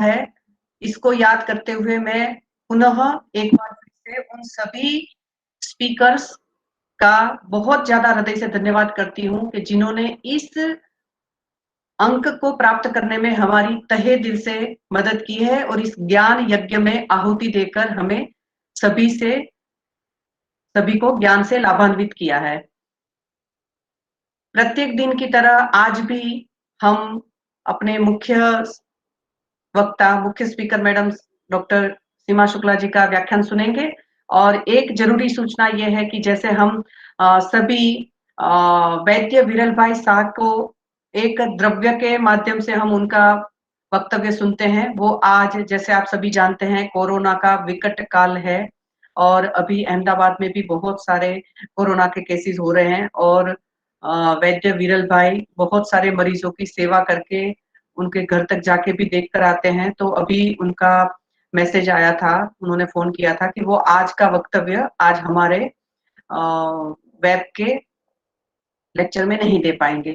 है, इसको याद करते हुए मैं पुनः एक बार फिर से उन सभी स्पीकर्स का बहुत ज़्यादा हृदय से धन्यवाद करती हूँ कि जिन्होंने इस अंक को प्राप्त करने में हमारी तहे दिल से मदद की है और इस ज्ञान यज्ञ में आहुति देकर हमें सभी को ज्ञान से लाभान्वित किया है। प्रत्येक दिन की तरह आज भी हम अपने मुख्य speaker madam doctor Seema Shukla ji का व्याख्यान सुनेंगे और एक जरूरी सूचना यह है कि जैसे हम सभी वैद्य विरल भाई शाह को एक द्रव्य के माध्यम से हम उनका वक्तव्य सुनते हैं, वो आज जैसे आप सभी जानते हैं कोरोना का विकट काल है और अभी अहमदाबाद में भी बहुत सारे कोरोना के केसेस हो रहे हैं और वैद्य विरल भाई बहुत सारे मरीजों की सेवा करके उनके घर तक जाके भी देख कर आते हैं। तो अभी उनका मैसेज आया था, उन्होंने फोन किया था कि वो आज का वक्तव्य आज हमारे वेब के लेक्चर में नहीं दे पाएंगे।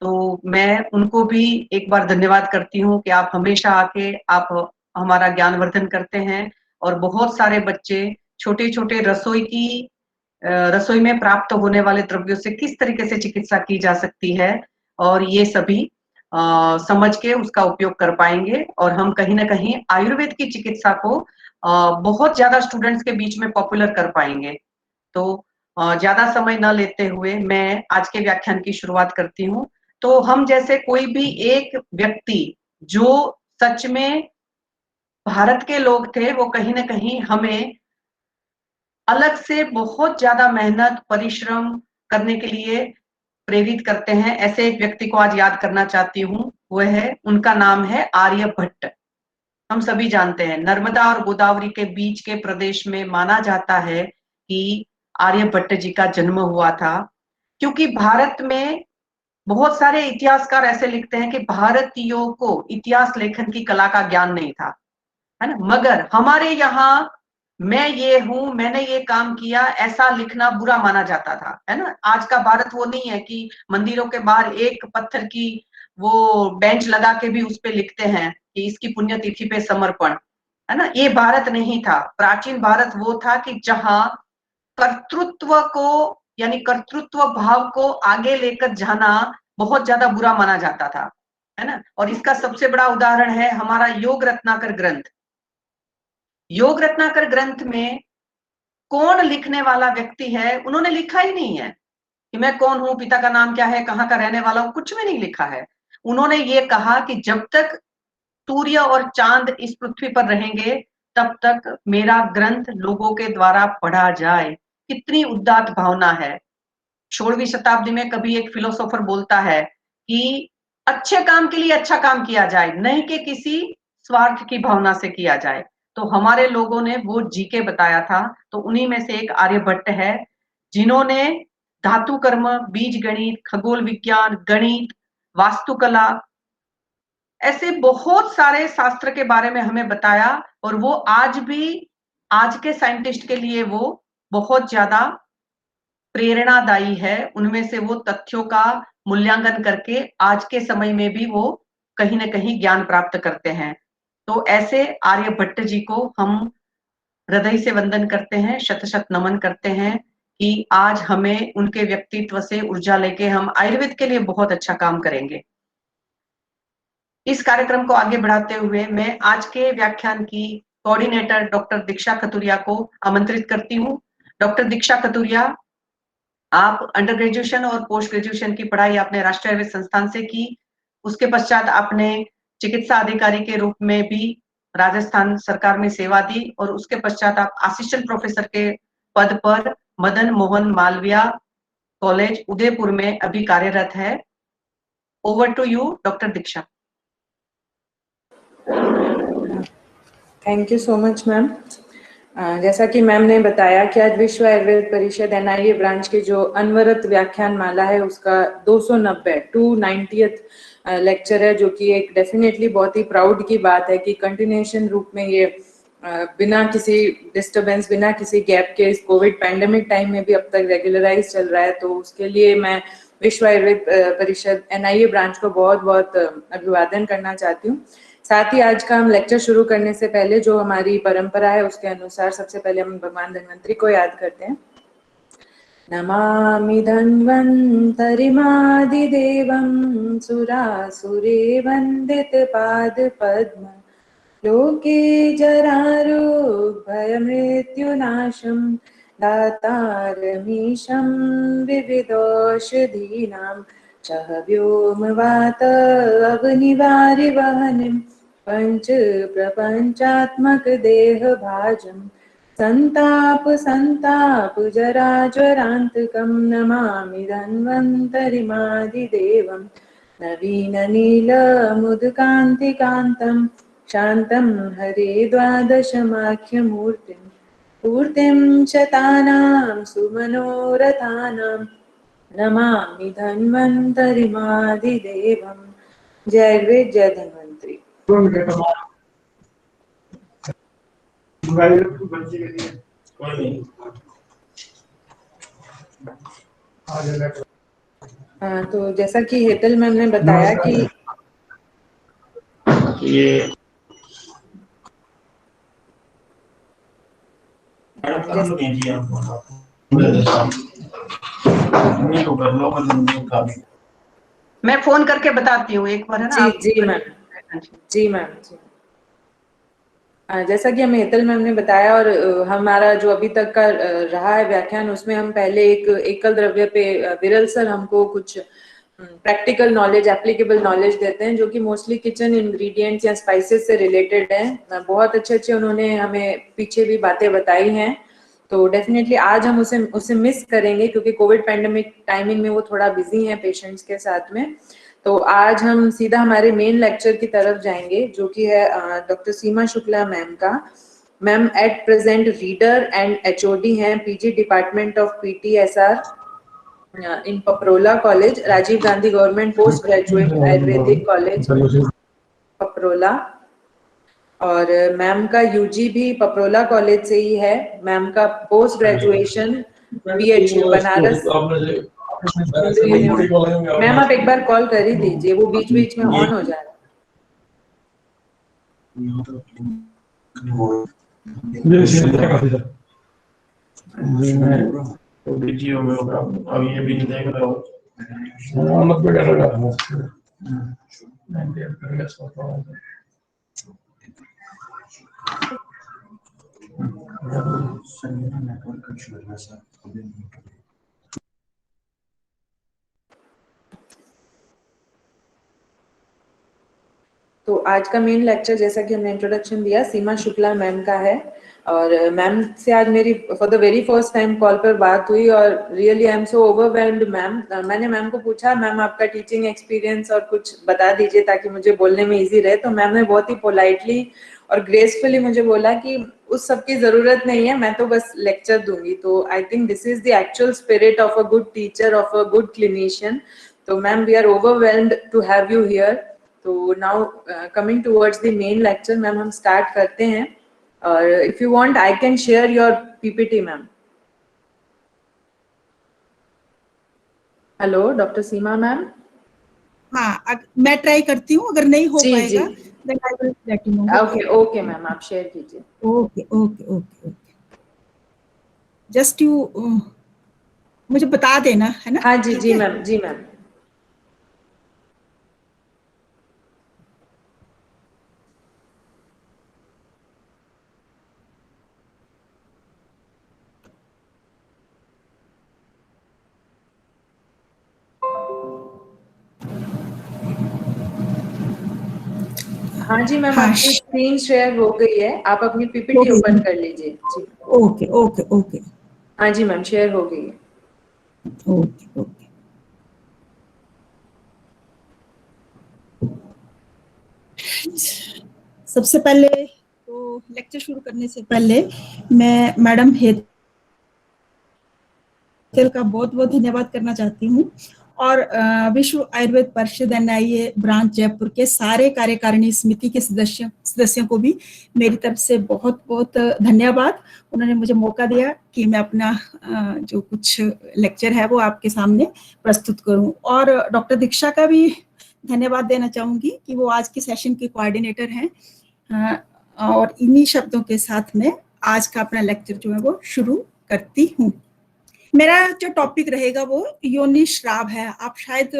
तो मैं उनको भी एक बार धन्यवाद करती हूँ कि आप हमेशा आके आप हमारा ज्ञानवर्धन करते हैं और बहुत सारे बच्चे छोटे-छोटे रसोई में प्राप्त होने वाले द्रव्यों से किस तरीके से चिकित्सा की जा सकती है और ये सभी समझ के उसका उपयोग कर पाएंगे और हम कहीं ना कहीं आयुर्वेद की चिकित्सा को बहुत ज्यादा स्टूडेंट्स के बीच में पॉपुलर कर पाएंगे। तो ज्यादा समय न लेते हुए मैं आज के व्याख्यान की शुरुआत करती हूँ। तो हम जैसे कोई भी एक व्यक्ति जो सच में भारत के लोग थे, वो कहीं ना कहीं हमें अलग से बहुत ज्यादा मेहनत परिश्रम करने के लिए प्रेरित करते हैं। ऐसे एक व्यक्ति को आज याद करना चाहती हूँ, वह है, उनका नाम है आर्यभट्ट। हम सभी जानते हैं नर्मदा और गोदावरी के बीच के प्रदेश में माना जाता है कि आर्यभट्ट जी का जन्म हुआ था, क्योंकि भारत में बहुत सारे इतिहासकार ऐसे लिखते हैं कि भारतीयों को इतिहास लेखन की कला का ज्ञान नहीं था, है ना, मगर हमारे यहाँ मैं ये हूं, मैंने ये काम किया, ऐसा लिखना बुरा माना जाता था, है ना। आज का भारत वो नहीं है कि मंदिरों के बाहर एक पत्थर की वो बेंच लगा के भी उस पे लिखते हैं कि इसकी पुण्यतिथि पे समर्पण, है ना। ये भारत नहीं था। प्राचीन भारत वो था कि जहां कर्तृत्व को यानी कर्तृत्व भाव को आगे लेकर जाना बहुत ज्यादा बुरा माना जाता था, है ना। और इसका सबसे बड़ा उदाहरण है हमारा योग रत्नाकर ग्रंथ। योग रत्नाकर ग्रंथ में कौन लिखने वाला व्यक्ति है, उन्होंने लिखा ही नहीं है कि मैं कौन हूं, पिता का नाम क्या है, कहाँ का रहने वाला हूं, कुछ भी नहीं लिखा है। उन्होंने ये कहा कि जब तक सूर्य और चांद इस पृथ्वी पर रहेंगे तब तक मेरा ग्रंथ लोगों के द्वारा पढ़ा जाए। कितनी उदात्त भावना है। 16वीं शताब्दी में कभी एक फिलोसोफर बोलता है कि अच्छे काम के लिए अच्छा काम किया जाए, नहीं कि किसी स्वार्थ की भावना से किया जाए। तो हमारे लोगों ने वो जी के बताया था। तो उन्हीं में से एक आर्यभट्ट है, जिन्होंने धातु कर्म, बीज गणित, खगोल विज्ञान, गणित, वास्तुकला, ऐसे बहुत सारे शास्त्र के बारे में हमें बताया और वो आज भी आज के साइंटिस्ट के लिए वो बहुत ज्यादा प्रेरणादायी है। उनमें से वो तथ्यों का मूल्यांकन करके आज के समय में भी वो कहीं ना कहीं ज्ञान प्राप्त करते हैं। तो ऐसे आर्यभट्ट जी को हम हृदय से वंदन करते हैं, शत शत नमन करते हैं कि आज हमें उनके व्यक्तित्व से ऊर्जा लेके हम आयुर्वेद के लिए बहुत अच्छा काम करेंगे। इस कार्यक्रम को आगे बढ़ाते हुए मैं आज के व्याख्यान की कोऑर्डिनेटर डॉक्टर दीक्षा खतुरिया को आमंत्रित करती हूँ। डॉक्टर दीक्षा खतुरिया, आप अंडर ग्रेजुएशन और पोस्ट ग्रेजुएशन की पढ़ाई आपने राष्ट्रीय आयुर्वेद संस्थान से की। उसके पश्चात आपने चिकित्सा अधिकारी के रूप में भी राजस्थान सरकार में सेवा दी और उसके पश्चात आप असिस्टेंट प्रोफेसर के पद पर मदन मोहन मालविया कॉलेज उदयपुर में अभी कार्यरत है। Over to you doctor Diksha. Thank you so much ma'am. जैसा कि मैम ने बताया कि आज विश्व आयुर्वेद परिषद एनआईए ब्रांच की जो अनवरत व्याख्यान माला है उसका 290th लेक्चर है, जो कि एक डेफिनेटली बहुत ही प्राउड की बात है कि कंटिन्यूएशन रूप में ये बिना किसी डिस्टरबेंस, बिना किसी गैप के इस कोविड पैंडेमिक टाइम में भी अब तक रेगुलराइज चल रहा है। तो उसके लिए मैं विश्व आयुर्वेद परिषद एनआईए ब्रांच को बहुत बहुत अभिवादन करना चाहती हूँ। साथ ही आज का हम लेक्चर शुरू करने से पहले जो हमारी परंपरा है उसके अनुसार सबसे पहले हम भगवान धन्वंतरी को याद करते हैं। नमामि धन्वन्तरिमादिदेवं सुरासुरे वन्दितपादपद्म लोके जरारोग्भयमृत्युनाशं दातारमीशं विविधौषधीनां चह व्योमवात अग्निवारिवहनिं पञ्चप्रपञ्चात्मकदेहभाजं संताप जराजरान्तकं नमामि धन्वन्तरिमादिदेवं नवीननीलमुदकान्तिकान्तं शान्तं हरे द्वादशमाख्यमूर्तिं पूर्तिं शतानां सुमनोरथानां नमामि धन्वन्तरिमादिदेवं। जय वेद जय धन्वंतरी। तो जैसा कि हेतल मैम ने बताया कि ये मैं फोन करके बताती हूँ एक बार, है ना? जी मैम, जी मैम जी। जैसा कि हमें हेतल मैम ने बताया और हमारा जो अभी तक का रहा है व्याख्यान, उसमें हम पहले एक एकल द्रव्य पे विरल सर हमको कुछ प्रैक्टिकल नॉलेज, एप्लीकेबल नॉलेज देते हैं जो कि मोस्टली किचन इंग्रेडिएंट्स या स्पाइसेस से रिलेटेड हैं। बहुत अच्छे हमें पीछे भी बातें बताई हैं, तो डेफिनेटली आज हम उसे मिस करेंगे क्योंकि कोविड पैंडेमिक टाइमिंग में वो थोड़ा बिजी हैं पेशेंट्स के साथ में। तो आज हम सीधा हमारे मेन लेक्चर की तरफ जाएंगे जो कि है डॉक्टर सीमा शुक्ला मैम का। Ma'am at present reader and HOD हैं, PG department of PTSR in Paprola college, Rajiv Gandhi government post graduate Ayurvedic college Paprola. और मैम का यूजी भी पपरोला कॉलेज से ही है। मैम का post graduation BHU Banaras. Ma'am आप एक बार कॉल कर ही दीजिए, वो बीच बीच में ऑन हो जाए। वीडियो में होगा, अब ये भी नहीं देख रहा हूँ। तो आज का मेन लेक्चर, जैसा कि हमने इंट्रोडक्शन दिया, सीमा शुक्ला मैम का है। और मैम से आज मेरी for the very first time call पर बात हुई और really I am so overwhelmed ma'am. मैंने मैम को पूछा, मैम आपका टीचिंग एक्सपीरियंस और कुछ बता दीजिए ताकि मुझे बोलने में इजी रहे। तो मैम ने बहुत ही पोलाइटली और ग्रेसफुली मुझे बोला कि उस सब की जरूरत नहीं है, मैं तो बस लेक्चर दूंगी। तो I think this is the actual spirit of a good teacher, of a good clinician. तो ma'am we are overwhelmed to have you here. तो now coming towards the main lecture, ma'am हम start करते हैं। और if you want I can share your PPT ma'am. Hello doctor Seema ma'am. हाँ, मैं try करती हूँ, अगर नहीं हो पाएगा then I will let you know. Okay ma'am, आप शेयर कीजिए। ओके जस्ट यू मुझे बता देना, है ना? हाँ जी मैम। हाँ जी मैम, आपकी स्क्रीन शेयर हो गई है, आप अपनी पीपीटी ओपन कर लीजिए जी। ओके हाँ जी मैम, शेयर हो गई है। ओके सबसे पहले तो लेक्चर शुरू करने से पहले मैं मैडम हेतल का बहुत धन्यवाद करना चाहती हूँ और विश्व आयुर्वेद परिषद एनआईए ब्रांच जयपुर के सारे कार्यकारिणी समिति के सदस्यों को भी मेरी तरफ से बहुत धन्यवाद। उन्होंने मुझे मौका दिया कि मैं अपना जो कुछ लेक्चर है वो आपके सामने प्रस्तुत करूं। और डॉक्टर दीक्षा का भी धन्यवाद देना चाहूंगी कि वो आज के सेशन के कोऑर्डिनेटर हैं, और इन्हीं शब्दों के साथ में आज का अपना लेक्चर जो है वो शुरू करती हूँ। मेरा जो टॉपिक रहेगा वो योनि श्राव है। आप शायद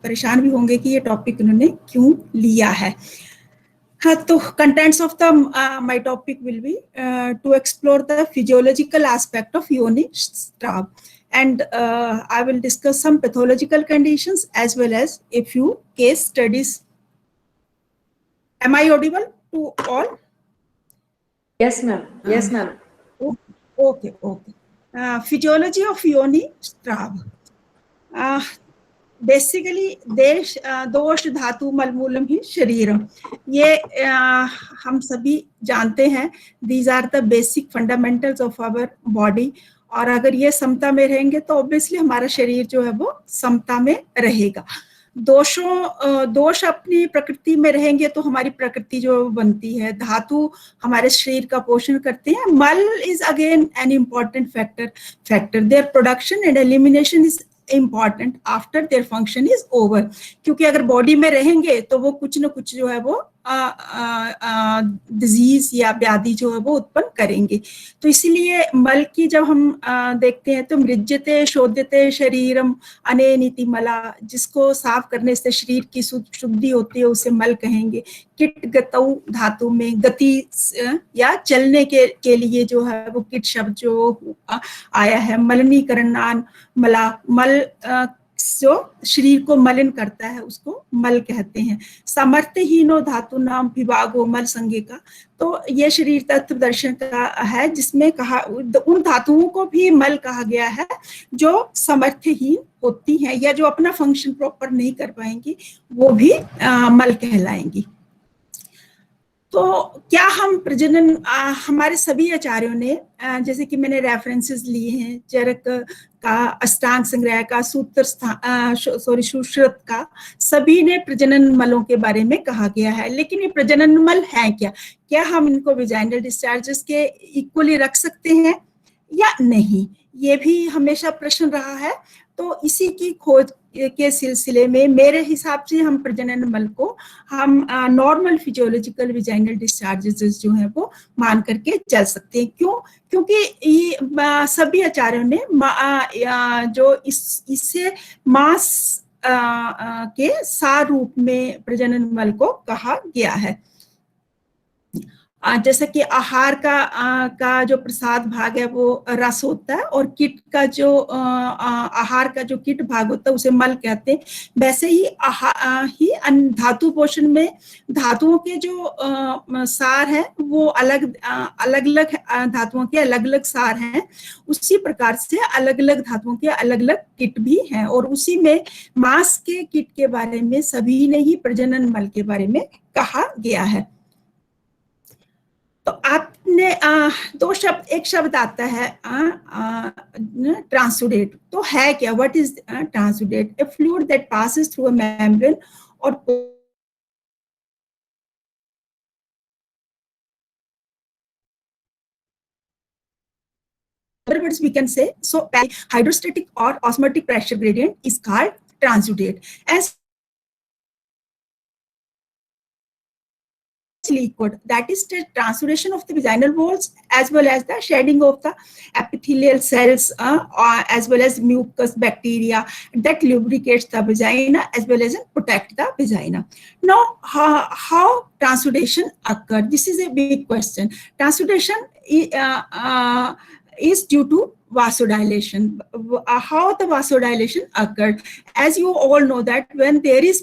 परेशान भी होंगे कि ये टॉपिक उन्होंने क्यों लिया है। हाँ, तो contents of the my topic will be to explore the physiological aspect of yoni strav, and I will discuss some pathological conditions as well as a few case studies. Am I audible to all? Yes, ma'am. Yes, ma'am. Okay. Physiology of yoni strav. Basically दोष धातु मलमूलम ही शरीरम, ये हम सभी जानते हैं। These are the basic fundamentals of our body, और अगर ये समता में रहेंगे तो ऑब्वियसली हमारा शरीर जो है वो समता में रहेगा। दोष अपनी प्रकृति में रहेंगे तो हमारी प्रकृति जो बनती है। धातु हमारे शरीर का पोषण करते हैं। मल is again an important factor their production and elimination is important after their function is over, क्योंकि अगर बॉडी में रहेंगे तो वो कुछ न कुछ जो है वो डिजीज या व्याधि जो है वो उत्पन्न करेंगे। तो इसीलिए मल की जब हम देखते हैं तो मृज्यते शोध्यते शरीरम अनेनिति मला, जिसको साफ करने से शरीर की शुद्धि होती है उसे मल कहेंगे। किट गतौ धातु में गति या चलने के लिए जो है वो किट शब्द जो आया है। मलिनीकरणान मला, मल जो शरीर को मलिन करता है उसको मल कहते हैं। सामर्थ्यहीनो धातु नाम विभागो मल संज्ञे का, तो ये शरीर तत्व दर्शन का है जिसमें कहा उन धातुओं को भी मल कहा गया है जो सामर्थ्यहीन होती हैं या जो अपना फंक्शन प्रॉपर नहीं कर पाएंगी, वो भी मल कहलाएंगी। तो क्या हम प्रजनन, हमारे सभी आचार्यों ने, जैसे कि मैंने रेफरेंसेस लिए हैं चरक का, अष्टांग संग्रह का, सुश्रुत का, सभी ने प्रजनन मलों के बारे में कहा गया है। लेकिन ये प्रजनन मल है क्या हम इनको विजाइनल डिस्चार्जेस के इक्वली रख सकते हैं या नहीं, ये भी हमेशा प्रश्न रहा है। तो इसी की खोज के सिलसिले में मेरे हिसाब से हम प्रजनन मल को हम नॉर्मल फिजियोलॉजिकल विजाइनल डिस्चार्जेस जो है वो मान करके चल सकते हैं। क्यों? क्योंकि ये सभी आचार्यों ने जो इससे मास के सार रूप में प्रजनन मल को कहा गया है। जैसे कि आहार का जो प्रसाद भाग है वो रस होता है, और कीट का जो आहार का जो कीट भाग होता है उसे मल कहते हैं। वैसे ही धातु पोषण में धातुओं के जो सार हैं वो अलग अलग धातुओं के अलग अलग सार हैं। उसी प्रकार से अलग अलग धातुओं के अलग अलग कीट भी हैं, और उसी में मांस के कीट के बारे में सभी ने ही प्रजनन मल के बारे में कहा गया है। तो आपने एक शब्द आता है ट्रांसुडेट, तो है क्या? What is transudate? A fluid that passes through a membrane और other words we can say, so hydrostatic or osmotic pressure gradient is called transudate. As liquid, that is the transudation of the vaginal walls as well as the shedding of the epithelial cells as well as mucus bacteria that lubricates the vagina as well as protect the vagina. Now how transudation occur? This is a big question. Transudation is due to vasodilation. How the vasodilation occurred? As you all know that when there is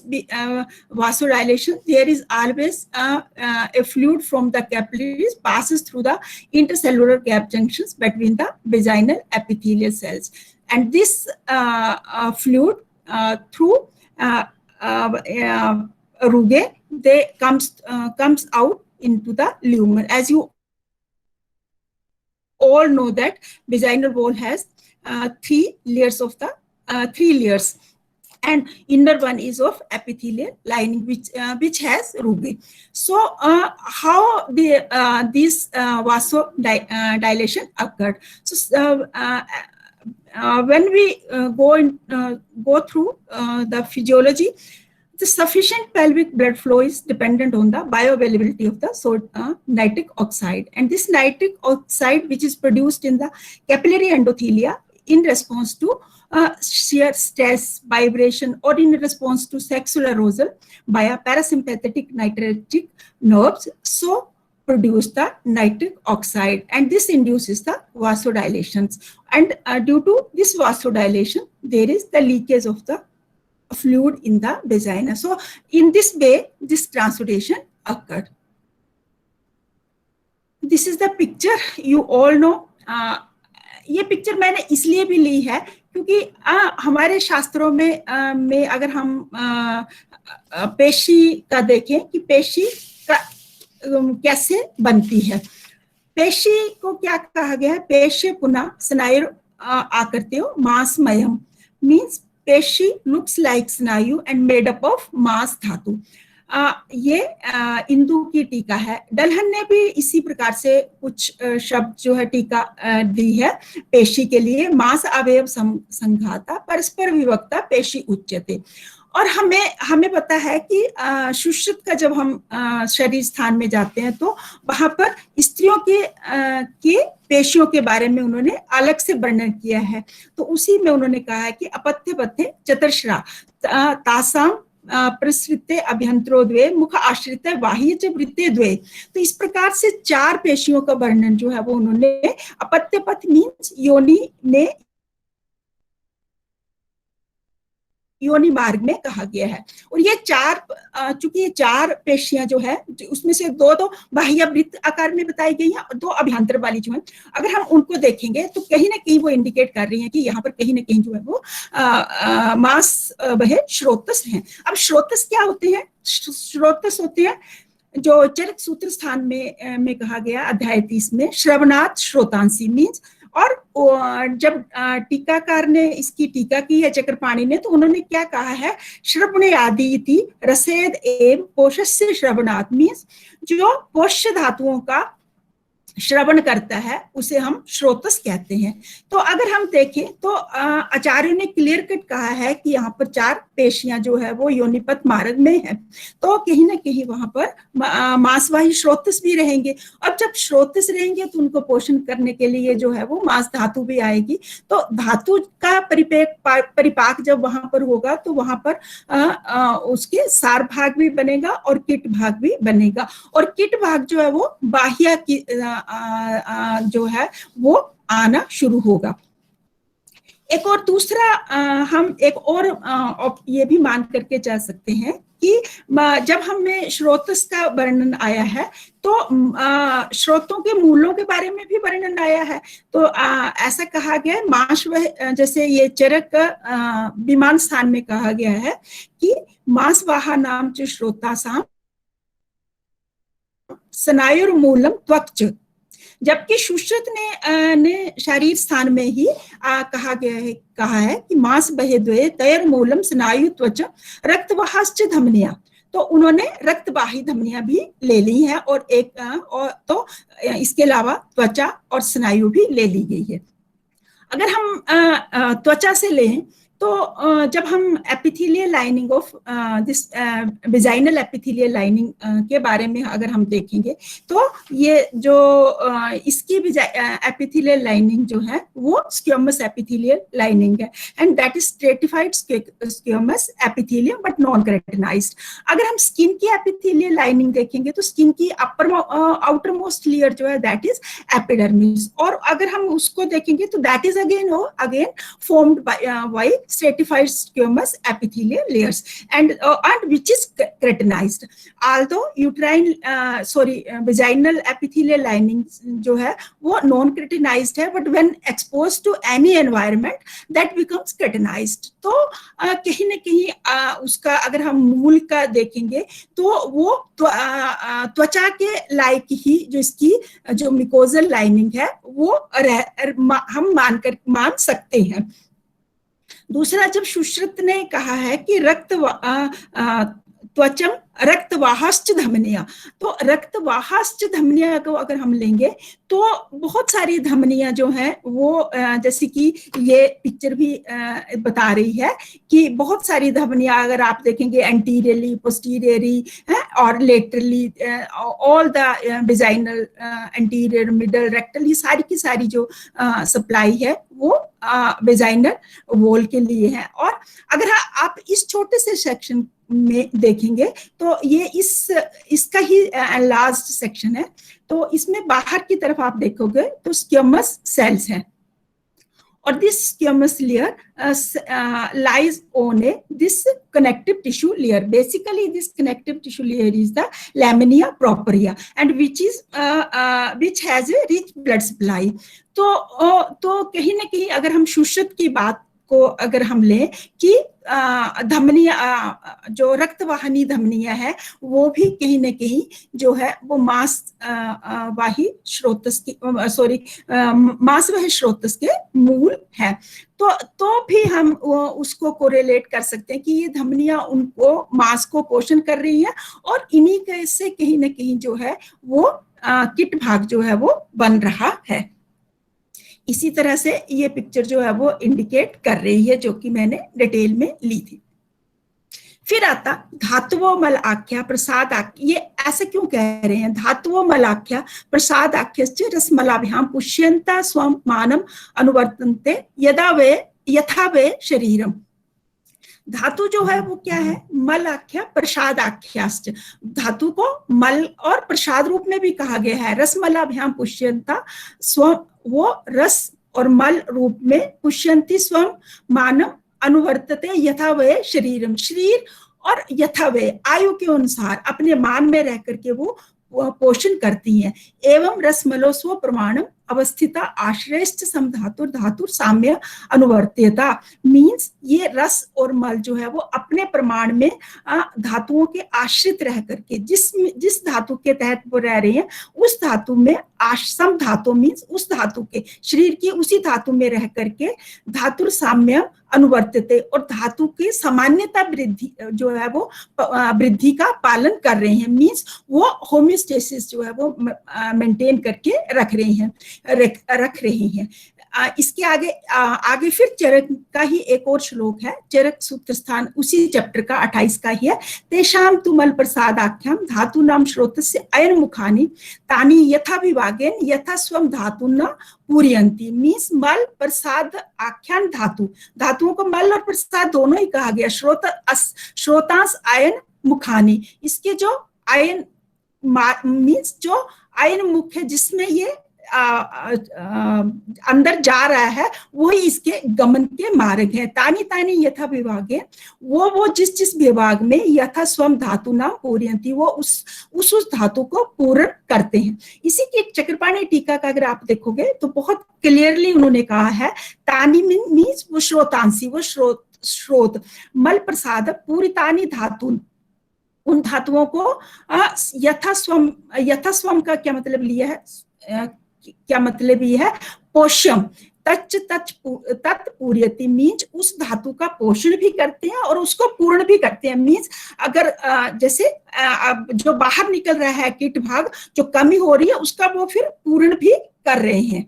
vasodilation, there is always a fluid from the capillaries passes through the intercellular gap junctions between the vaginal epithelial cells, and this fluid through rugae they comes out into the lumen. As you all know that vaginal wall has three layers, and inner one is of epithelial lining which has rugae. So how this vasodilation occurred? So when we go through the physiology, the sufficient pelvic blood flow is dependent on the bioavailability of the nitric oxide, and this nitric oxide, which is produced in the capillary endothelia in response to shear stress, vibration, or in response to sexual arousal by a parasympathetic nitric nerves, so produce the nitric oxide, and this induces the vasodilation, and due to this vasodilation there is the leakage of the fluid in the vagina. So in this way this transportation occurred. This is the picture, you all know. ये picture मैंने इसलिए भी ली है क्योंकि हमारे शास्त्रों में अगर हम पेशी का देखें कि पेशी का कैसे बनती है, पेशी को क्या कहा गया है, पेशी पुनः स्नायु आकृत्यो मांसमयम, मीन्स पेशी लुक्स लाइक स्नायु एंड मेड अप ऑफ मांस धातु। ये इंदु की टीका है। डलहन ने भी इसी प्रकार से कुछ शब्द जो है टीका दी है पेशी के लिए। मांस अवयव संघाता परस्पर विभक्ता पेशी उच्यते। और हमें पता है कि सुश्रुत का जब हम शरीर स्थान में जाते हैं तो वहां पर स्त्रियों के पेशियों के बारे में उन्होंने अलग से वर्णन किया है। तो उसी में उन्होंने कहा है कि अपत्य पत्य चतुर्श्रा तासाम प्रसृते अभ्यंतरो द्वे मुख आश्रित बाह्य च वृत्ते द्वे। तो इस प्रकार से 4 पेशियों का वर्णन जो है वो उन्होंने अपत्य पथ मीन्स योनि मार्ग में कहा गया है। और ये 4 चूंकि ये 4 पेशियां जो है उसमें से 2 तो बाह्य वृत्त आकार में बताई गई हैं और 2 अभ्यंतर वाली जो है, अगर हम उनको देखेंगे तो कहीं ना कहीं वो इंडिकेट कर रही हैं कि यहाँ पर कहीं ना कहीं जो है वो मांस वह श्रोतस हैं। अब श्रोतस क्या होते हैं? श्रोतस होते हैं जो चरक सूत्र स्थान में कहा गया अध्याय 30 में श्रवणात् श्रोतांसी मीन्स। और जब टीकाकार ने इसकी टीका की है चक्रपाणि ने, तो उन्होंने क्या कहा है, श्रवणे आदि इति रसेद एव पोषस्य श्रवणात् मीन्स जो पोष्य धातुओं का श्रवण करता है उसे हम श्रोतस कहते हैं। तो अगर हम देखें तो आचार्य ने क्लियर कट कहा है कि यहाँ पर 4 पेशियां जो है वो योनिपथ मार्ग में है, तो कहीं ना कहीं वहां पर मांसवाही श्रोतस भी रहेंगे। और जब श्रोतस रहेंगे तो उनको पोषण करने के लिए जो है वो मांस धातु भी आएगी। तो धातु का परिपाक जब वहां पर होगा तो वहां पर उसके सार भाग भी बनेगा और कीट भाग भी बनेगा। और कीट भाग जो है वो बाह्य की जो है वो आना शुरू होगा। एक और दूसरा हम एक और ये भी मान करके जा सकते हैं कि जब हमें श्रोतस का वर्णन आया है तो श्रोतों के मूलों के बारे में भी वर्णन आया है। तो ऐसा कहा गया है मांस वह, जैसे ये चरक विमान स्थान में कहा गया है कि मांसवाहा नाम च श्रोतासाम स्नायुर्मूलम त्वक्च, जबकि सुश्रुत ने शरीर स्थान में ही कहा है कि मांस बहेद्वये तयर मूलम स्नायु त्वच रक्तवाहाश्च धमनिया। तो उन्होंने रक्तवाही धमनियां भी ले ली है और तो इसके अलावा त्वचा और स्नायु भी ले ली गई है। अगर हम त्वचा से लें तो जब हम epithelial lining of this vaginal epithelial lining के बारे में अगर हम देखेंगे तो ये जो इसकी एपिथेलियल लाइनिंग जो है वो स्क्यूमस एपिथेलियल लाइनिंग है and that is stratified squamous epithelium but non keratinized. अगर हम स्किन की एपिथेलियल लाइनिंग देखेंगे तो स्किन की आउटर मोस्ट लेयर जो है दैट इज एपिडर्मिस, और अगर हम उसको देखेंगे तो that is again formed by stratified squamous epithelial layers and which is keratinized. Although uterine vaginal epithelial lining जो है वो non keratinized है, but when exposed to any environment that becomes keratinized. तो कहीं ना कहीं उसका अगर हम मूल का देखेंगे तो वो त्वचा के लायक ही जो इसकी जो मिकोजल लाइनिंग है वो हम मान सकते हैं। दूसरा, जब सुश्रुत ने कहा है कि त्वचम रक्तवाहश्च धमनियां। तो रक्तवाहश्च धमनियां को अगर हम लेंगे तो बहुत सारी धमनियां जो हैं वो जैसे कि ये पिक्चर भी बता रही है कि बहुत सारी धमनियां अगर आप देखेंगे एंटीरियरली, पोस्टीरियरली और laterally, all the vaginal, anterior, middle, rectal, ये सारी की सारी जो सप्लाई है वो विजाइनल वॉल के लिए है। और अगर आप इस छोटे से सेक्शन में देखेंगे तो ये इसका ही लास्ट सेक्शन है। तो इसमें बाहर की तरफ आप देखोगे तो स्क्वैमस सेल्स हैं और this squamous layer lies on this connective tissue layer. Basically this connective tissue layer is the lamina propria and which has a rich blood supply. तो कहीं ना कहीं अगर हम शुष्रत की बात को अगर हम लें कि धमनियां जो रक्तवाहिनी धमनियां है वो भी कहीं न कहीं जो है वो मांसवाही स्रोतस की मांसवाही स्रोतस के मूल है। तो भी हम उसको कोरिलेट कर सकते हैं कि ये धमनियां उनको मांस को पोषण कर रही है और इन्हीं के से कहीं न कहीं जो है वो किट भाग जो है वो बन रहा है। इसी तरह से ये पिक्चर जो है वो इंडिकेट कर रही है जो कि मैंने डिटेल में ली थी। फिर आता धातुओं मलाख्या प्रसाद आख्या। ये ऐसे क्यों कह रहे हैं? धातुओं मलाख्या प्रसाद आख्यश्च रसमलाभ्याम पुष्यन्ता स्वं मानम अनुवर्तन्ते यथा वे शरीरम। धातु जो है वो क्या है? मल आख्या प्रसाद आख्याश्च। धातु को मल और प्रसाद रूप में भी कहा गया है। रसमलाभ्याम पुष्यन्ता स्वं, वो रस और मल रूप में, पुष्यंती स्वं मानव अनुवर्तते यथा वे शरीरम, शरीर और यथा वे आयु के अनुसार अपने मान में रह करके वो पोषण करती हैं। एवं रसमलो स्व प्रमाणम अवस्थिता आश्रयश्च समधातुर धातुर साम्य अनुवर्त्यता। मीन्स ये रस और मल जो है वो अपने प्रमाण में धातुओं के आश्रित रह करके जिस धातु के तहत वो रह रहे हैं उस धातु में सम धातु मीन्स उस धातु के शरीर की उसी धातु में रह करके धातुर साम्य अनुवर्तते और धातु की सामान्यता वृद्धि जो है वो वृद्धि का पालन कर रहे हैं। मीन्स वो होमियोस्टेसिस जो है वो मेंटेन करके रख रही हैं। इसके आगे फिर चरक का ही एक और श्लोक है। चरक सूत्र स्थान उसी चैप्टर का 28 का ही है। तेषाम तुमल प्रसाद आख्याम धातु नाम स्रोतस्य अयन मुखानि तानि यथा विभागेन यथा स्वम धातु न पूरयन्ति। मीन्स मल प्रसाद आख्यान धातुओं को मल और प्रसाद दोनों ही कहा गया। श्रोतांस अयन मुखानि, इसके जो अयन मीन्स जो अयन मुख है जिसमें ये अंदर जा रहा है वही इसके गमन के मार्ग है। तानी तानी यथा विभागे, वो जिस विभाग में यथा स्वम धातु नाम पूरयन्ति, वो उस धातु को पूर्ण करते हैं। इसी की चक्रपाणी टीका का अगर आप देखोगे तो बहुत क्लियरली उन्होंने कहा है तानी मीन्स वो श्रोतांसी, वो स्रोत, मल प्रसाद पूरितानी धातु, उन धातुओं को यथा स्वम का क्या मतलब लिया है, क्या मतलब ये है? पोषम तत्पूर्यति मीन्स उस धातु का पोषण भी करते हैं और उसको पूर्ण भी करते हैं। मीन्स अगर जैसे जो बाहर निकल रहा है किट भाग, जो कमी हो रही है उसका वो फिर पूर्ण भी कर रहे हैं।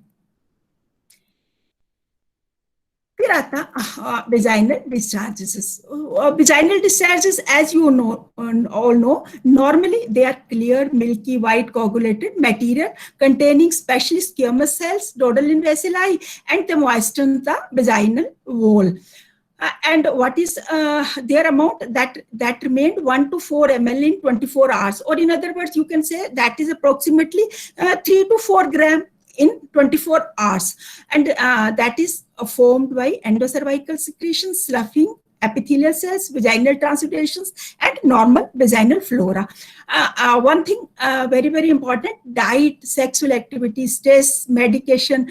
फिर आता vaginal discharges. Vaginal discharges, as you know, all know, normally they are clear, milky, white, coagulated material containing specially squamous cells, Dodelin bacilli, and they moisten the vaginal wall. And what is their amount? That remained 1 to 4 ml in 24 hours, or in other words, you can say that is approximately 3 to 4 gram in 24 hours, and that is formed by endocervical secretions, sloughing, epithelial cells, vaginal transuderations, and normal vaginal flora. One thing very, very important, diet, sexual activity, stress, medication,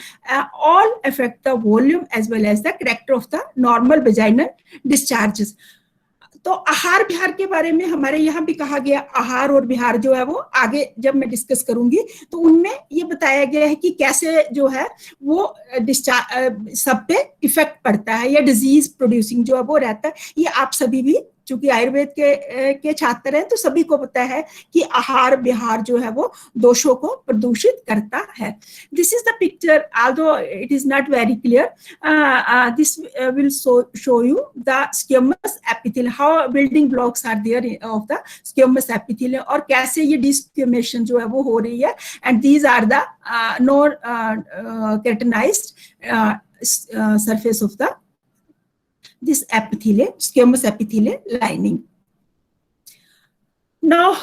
all affect the volume as well as the character of the normal vaginal discharges. तो आहार विहार के बारे में हमारे यहाँ भी कहा गया। आहार और विहार जो है वो आगे जब मैं डिस्कस करूंगी तो उनमें ये बताया गया है कि कैसे जो है वो सब पे इफेक्ट पड़ता है या डिजीज प्रोड्यूसिंग जो है वो रहता है। ये आप सभी भी चूंकि आयुर्वेद के छात्र हैं तो सभी को पता है कि आहार विहार जो है वो दोषों को प्रदूषित करता है. This is the picture, although it is not very clear. This will show you the squamous epithelium, how building blocks are there of the squamous epithelium, और कैसे ये desquamation जो है वो हो रही है. And these are the non-keratinized surface of the this epithelium, squamous epithelium lining. Now,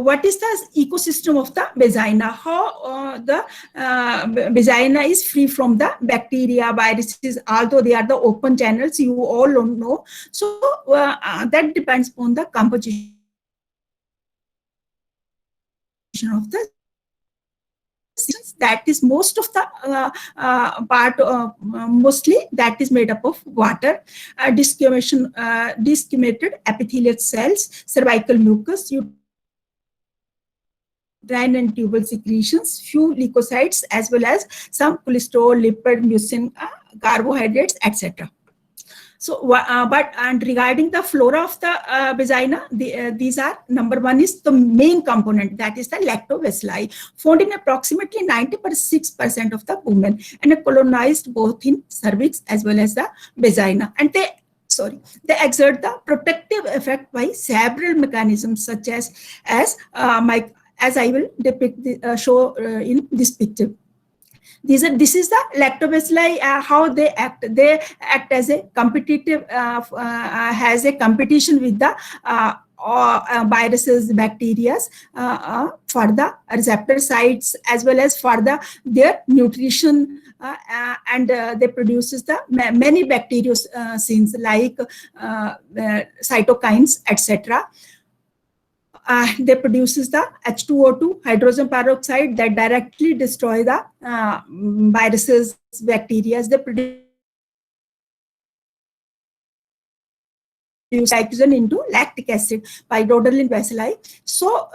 what is the ecosystem of the vagina? How the vagina is free from the bacteria, viruses, although they are the open channels, you all don't know. So that depends on the composition of the, that is most of the part, mostly that is made up of water, desquamated epithelial cells, cervical mucus, uterine and tubal secretions, few leukocytes, as well as some cholesterol, lipid, mucin, carbohydrates, etc. So, and regarding the flora of the vagina, these are, number one is the main component, that is the lactobacilli, found in approximately 96% of the women, and colonized both in cervix as well as the vagina. And they exert the protective effect by several mechanisms, such as I will depict show in this picture. This is the lactobacilli, how they act. They act as a competitive, has a competition with the viruses, bacteria, for the receptor sites, as well as for their nutrition, and they produces the many bacteriocins like cytokines, etc. They produces the H2O2, hydrogen peroxide, that directly destroy the viruses, bacteria. They produce glycogen into lactic acid by Doderlin bacilli. So,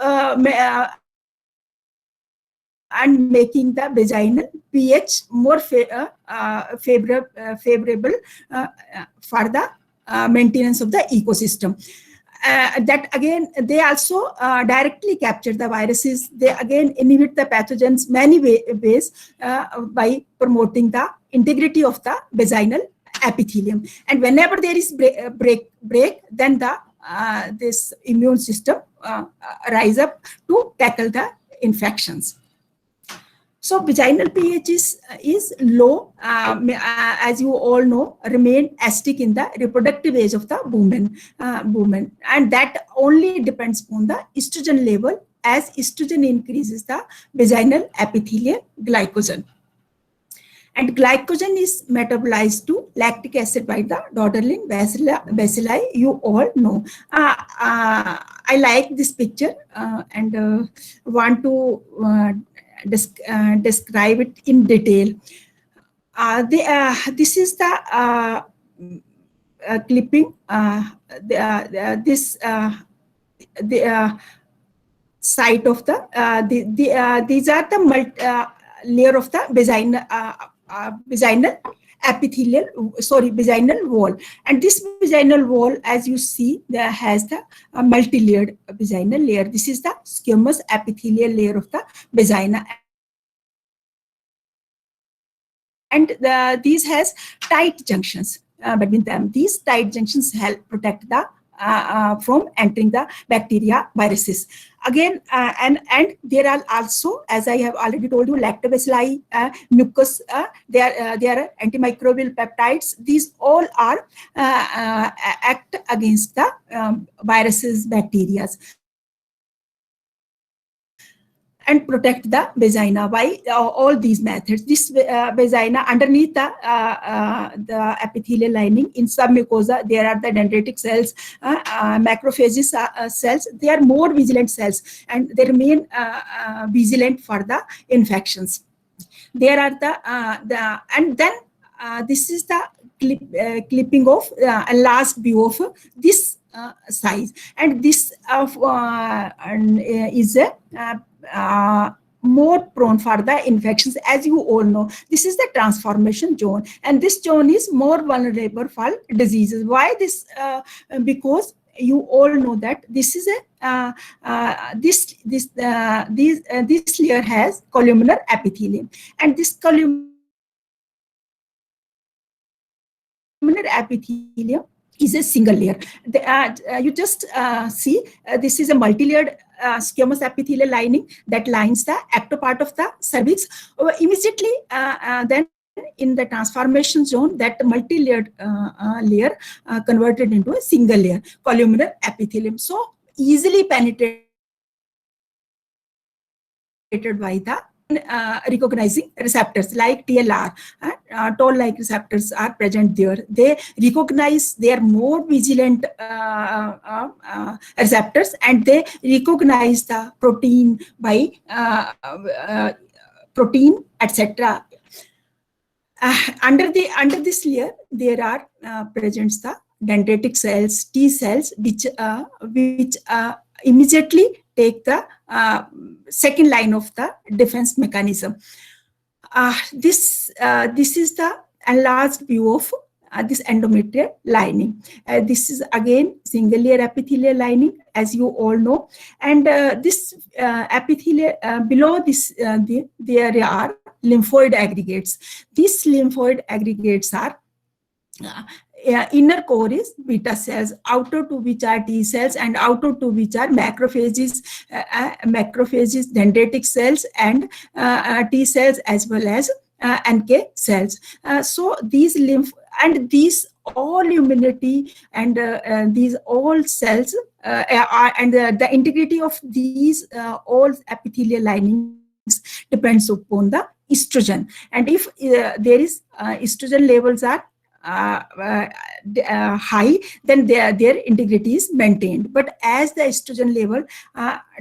and making the vaginal pH more favorable for the maintenance of the ecosystem. That again, they also directly capture the viruses. They again inhibit the pathogens many ways by promoting the integrity of the vaginal epithelium. And whenever there is break, then the this immune system rise up to tackle the infections. So vaginal pH is low, as you all know, remain acidic in the reproductive age of the woman, and that only depends on the estrogen level. As estrogen increases the vaginal epithelial glycogen, and glycogen is metabolized to lactic acid by the Doderlin bacilli. You all know. I like this picture and want to describe it in detail. This is the clipping. This the site of the these are the layer of the vaginal epithelial, vaginal wall. And this vaginal wall, as you see, there has the multi-layered vaginal layer. This is the squamous epithelial layer of the vagina. And these has tight junctions between them. These tight junctions help protect the from entering the bacteria, viruses. Again, and there are also, as I have already told you, lactobacilli, mucus, they are antimicrobial peptides. These all are act against the viruses, bacteria, and protect the vagina by all these methods. This vagina, underneath the epithelial lining, in submucosa, there are the dendritic cells, macrophages cells. They are more vigilant cells, and they remain vigilant for the infections. There are and then this is the clipping of a last view of this size, and this is a more prone for the infections. As you all know, this is the transformation zone, and this zone is more vulnerable for diseases. Why this? Because you all know that this is a this layer has columnar epithelium, and this columnar epithelium is a single layer. You just see this is a multi-layered squamous epithelial lining that lines the ectopart of the cervix. Immediately then in the transformation zone, that multi-layered layer converted into a single layer, columnar epithelium. So easily penetrated by the recognizing receptors like TLR, toll-like receptors are present there. They recognize, they are more vigilant receptors, and they recognize the protein by protein, etc. Under this layer, there are present the dendritic cells, T cells, which immediately take the second line of the defense mechanism. This is the enlarged view of this endometrial lining. This is again single layer epithelial lining, as you all know, and this epithelial below this there are lymphoid aggregates. These lymphoid aggregates are inner core is beta cells, outer to which are T cells, and outer to which are macrophages, dendritic cells, and T cells, as well as NK cells. So these these all immunity and these all cells and the integrity of these all epithelial linings depends upon the estrogen. And if there is estrogen levels are high, then their integrity is maintained. But as the estrogen level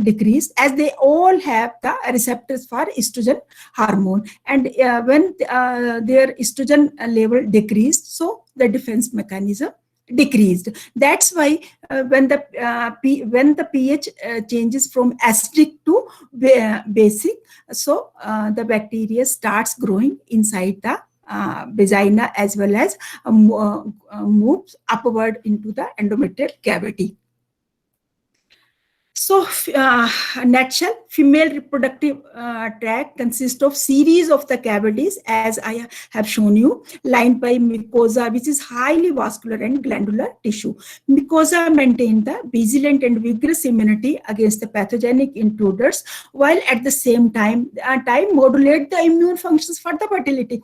decrease, as they all have the receptors for estrogen hormone, and when their estrogen level decreased, so the defense mechanism decreased. That's why when the pH changes from acidic to basic, so the bacteria starts growing inside the vagina, as well as moves upward into the endometrial cavity. So, nutshell, female reproductive tract consists of series of the cavities, as I have shown you, lined by mucosa, which is highly vascular and glandular tissue. Mucosa maintain the vigilant and vigorous immunity against the pathogenic intruders, while at the same time modulate the immune functions for the fertility.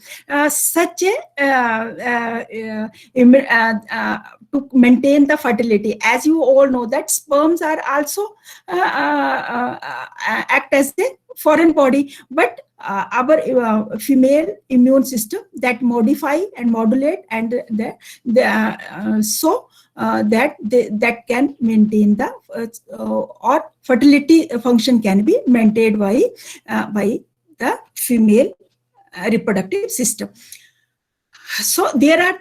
To maintain the fertility, as you all know that sperms are also act as a foreign body, but our female immune system that modify and modulate, and that can maintain the or fertility function can be maintained by the female reproductive system. So there are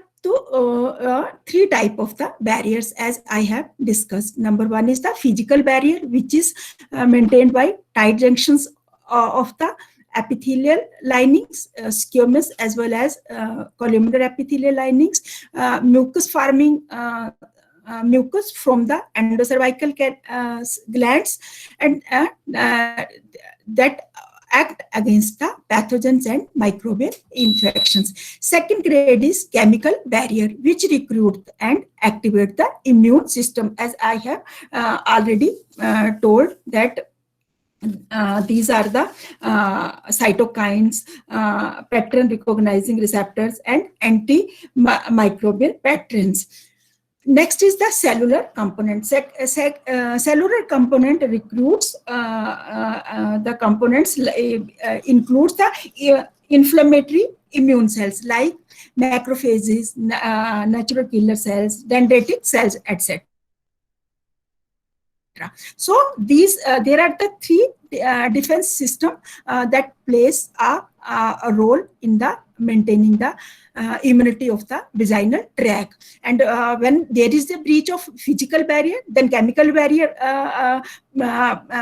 three types of the barriers, as I have discussed. Number one is the physical barrier, which is maintained by tight junctions of the epithelial linings, squamous as well as columnar epithelial linings, mucus forming mucus from the endocervical glands, and that act against the pathogens and microbial infections. Second grade is chemical barrier, which recruit and activate the immune system, as I have already told that these are the cytokines, pattern recognizing receptors, and antimicrobial patterns. Next is the cellular component. Cellular component recruits the components includes the inflammatory immune cells like macrophages, natural killer cells, dendritic cells, etc. So these there are the three defense system that plays a role in the maintaining the immunity of the vaginal tract. And when there is a breach of physical barrier, then chemical barrier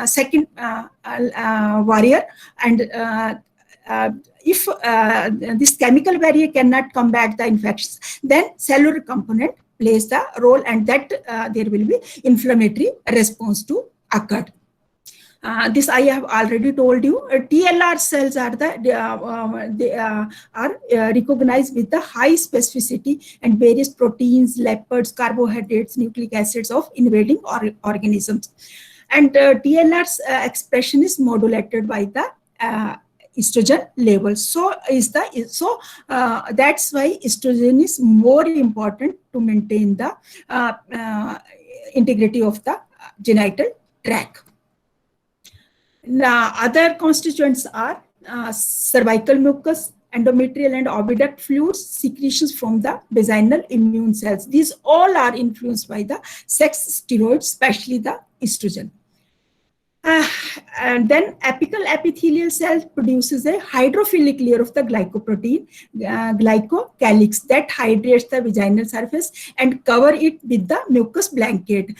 second barrier, and if this chemical barrier cannot combat the infections, then cellular component plays the role, and that there will be inflammatory response to occur. This I have already told you. TLR cells are recognized with the high specificity and various proteins, lipids, carbohydrates, nucleic acids of invading organisms. And TLR's expression is modulated by the estrogen level. So that's why estrogen is more important to maintain the integrity of the genital tract. Now, other constituents are cervical mucus, endometrial and oviduct fluids, secretions from the vaginal immune cells. These all are influenced by the sex steroids, especially the estrogen. And then apical epithelial cell produces a hydrophilic layer of the glycoprotein, glycocalyx, that hydrates the vaginal surface and cover it with the mucus blanket.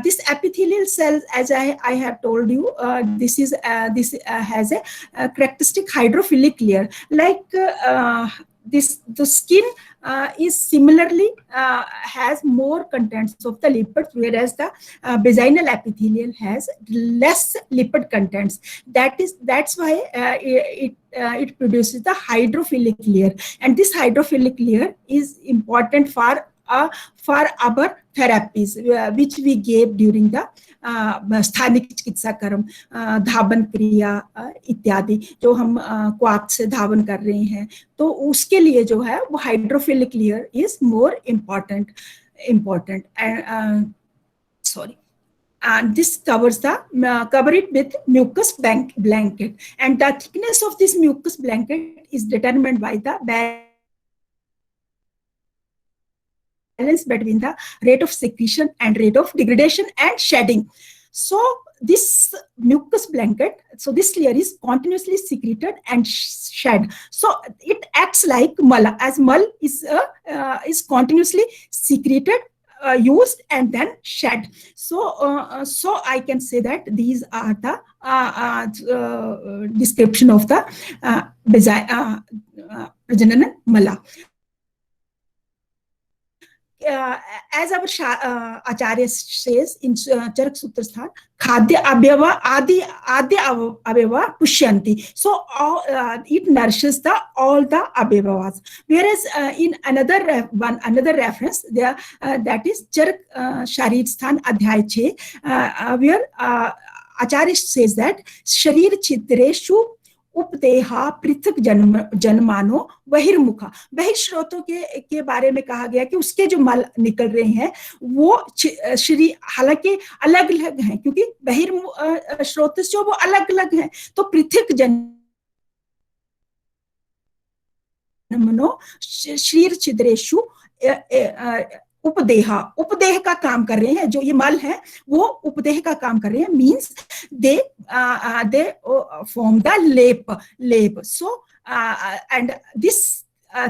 This epithelial cell, as I have told you, this has a characteristic hydrophilic layer. Like the skin is similarly has more contents of the lipids, whereas the vaginal epithelial has less lipid contents. That's why it produces the hydrophilic layer, and this hydrophilic layer is important for our therapies which we gave during the स्थानिक चिकित्सा कर्म, धावन क्रिया इत्यादि जो हम quack से धावन कर रहे हैं, तो उसके लिए जो है वो hydrophilic layer is more important sorry. And this covers the cover it with mucus blanket, and the thickness of this mucus blanket is determined by the balance between the rate of secretion and rate of degradation and shedding. So this mucus blanket, so this layer is continuously secreted and shed. So it acts like mala, as mal is continuously secreted, used and then shed. So I can say that these are the description of the Prajanana mala. As our Acharya says in Charak Sutrasthan, Khadya Avyava Adi Avyava Pushyanti. So it nourishes all the Avyavas. Whereas in another reference there, that is Charak Sharirsthan Adhyay 6, where Acharya says that Sharir Chitreshu उपदेहा पृथक जन्मानो बहिर्मुखा, बहिर्श्रोतों के बारे में कहा गया कि उसके जो मल निकल रहे हैं वो शरीर हालांकि अलग अलग हैं, क्योंकि बहिर्श्रोत जो वो अलग अलग हैं, तो पृथक जन्मनो शरीर छिद्रेशु उपदेह का काम कर रहे हैं, जो ये मल है वो उपदेह का काम कर रहे हैं, means they form the lap. So and this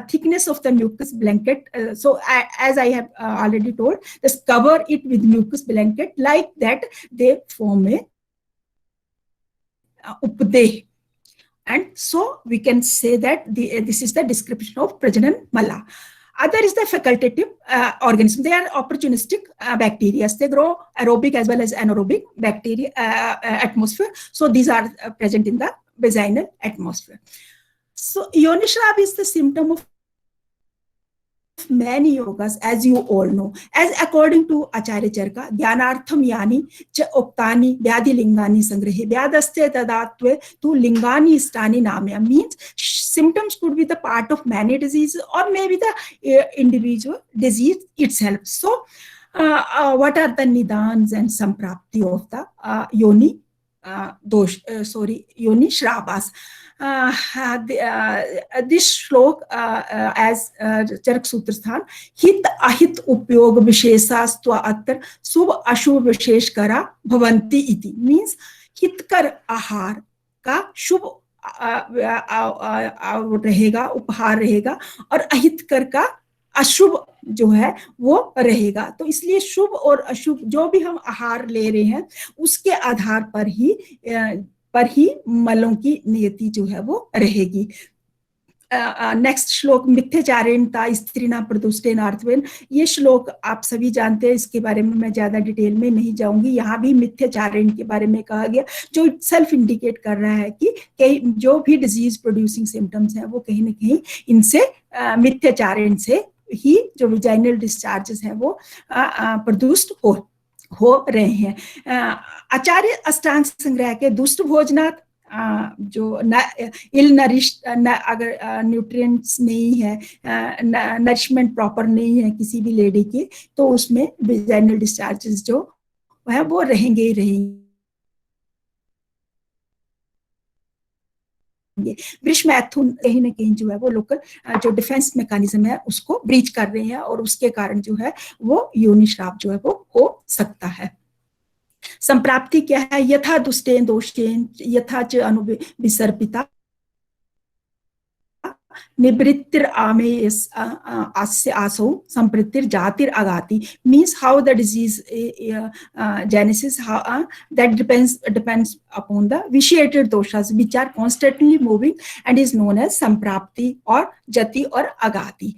thickness of the mucus blanket, so as I have already told, just cover it with mucus blanket, like that they form a updeh. And so we can say that this is the description of Prajanan mala. Other is the facultative organism. They are opportunistic bacteria. They grow aerobic as well as anaerobic bacteria atmosphere. So these are present in the vaginal atmosphere. So Yonishrab is the symptom of many yogas, as you all know. As according to Acharya Charaka, Dhyanartham yani cha uktani vyadhi lingani sangrehe vyadaste tadatve tu lingani istani namya, means symptoms could be the part of many diseases or maybe the individual disease itself. So what are the nidans and samprapti of the yoni yoni shravas. This shlok as Charak Sutrathan, hit ahit upyog visheshastva attar subh ashubh vishesh kara bhavanti iti, means हितकर आहार का शुभ रहेगा, उपहार रहेगा, और अहितकर का अशुभ जो है वो रहेगा। तो इसलिए शुभ और अशुभ जो भी हम आहार ले रहे हैं उसके आधार पर ही मलों की नियति जो है वो रहेगी। नेक्स्ट श्लोक मिथ्याचारेणता स्त्रीणां प्रदुष्टेन अर्थवेन, ये श्लोक आप सभी जानते हैं, इसके बारे में मैं ज्यादा डिटेल में नहीं जाऊंगी। यहाँ भी मिथ्याचारण के बारे में कहा गया, जो सेल्फ इंडिकेट कर रहा है कि कई जो भी डिजीज प्रोड्यूसिंग सिम्टम्स हैं वो कहीं ना कहीं इनसे मिथ्याचारण से ही जो विजाइनल डिस्चार्जेस हैं वो प्रोड्यूस्ड हो रहे हैं। आचार्य अष्टांग संग्रह के दुष्ट भोजनात् जो इल नरिश अगर न्यूट्रिएंट्स नहीं है, नरिशमेंट प्रॉपर नहीं है किसी भी लेडी की, तो उसमें विजाइनल डिस्चार्जेस जो है वो रहेंगे ही रहेंगे। वृष मैथुन कहीं ना कहीं जो है वो लोकल जो डिफेंस मैकेनिज्म है उसको ब्रीच कर रहे हैं, और उसके कारण जो है वो योनि श्राप जो है वो हो सकता है। संप्राप्ति क्या है? यथा दुष्टेन दोषेन यथा च अनुविसर्पिता निवृत्तिर आमेयस आस्य आसो संप्रतिर जातिर आगाति, means how the disease genesis that depends upon the vitiated doshas which are constantly moving and is known as संप्राप्ति और जति और आगाति।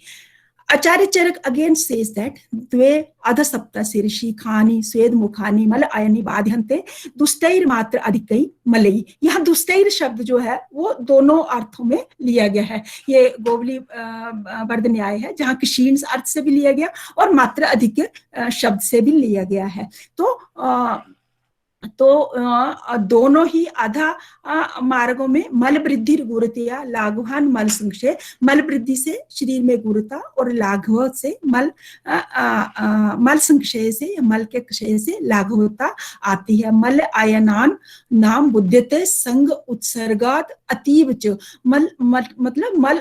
आचार्य चरक अगेन सेज दैट द्वे अध सप्त शीर्षि खानी स्वेद मुखानी मल आयनी बाध्यन्ते दुष्टैर मात्र अधिकई मलई। यहाँ दुष्टैर शब्द जो है वो दोनों अर्थों में लिया गया है। ये गोवली वर्द न्याय है जहाँ क्षीण अर्थ से भी लिया गया और मात्र अधिक शब्द से भी लिया गया है। तो दोनों ही आधा मार्गों में मल वृद्धि गुरुतया लाघवान मल संक्षय, मल वृद्धि से शरीर में गुरुता और लाघव से मल संक्षय से मल के क्षय से लाघवता आती है। मल आयनान नाम बुद्ध्यते संग उत्सर्गात अतीव च, मतलब मल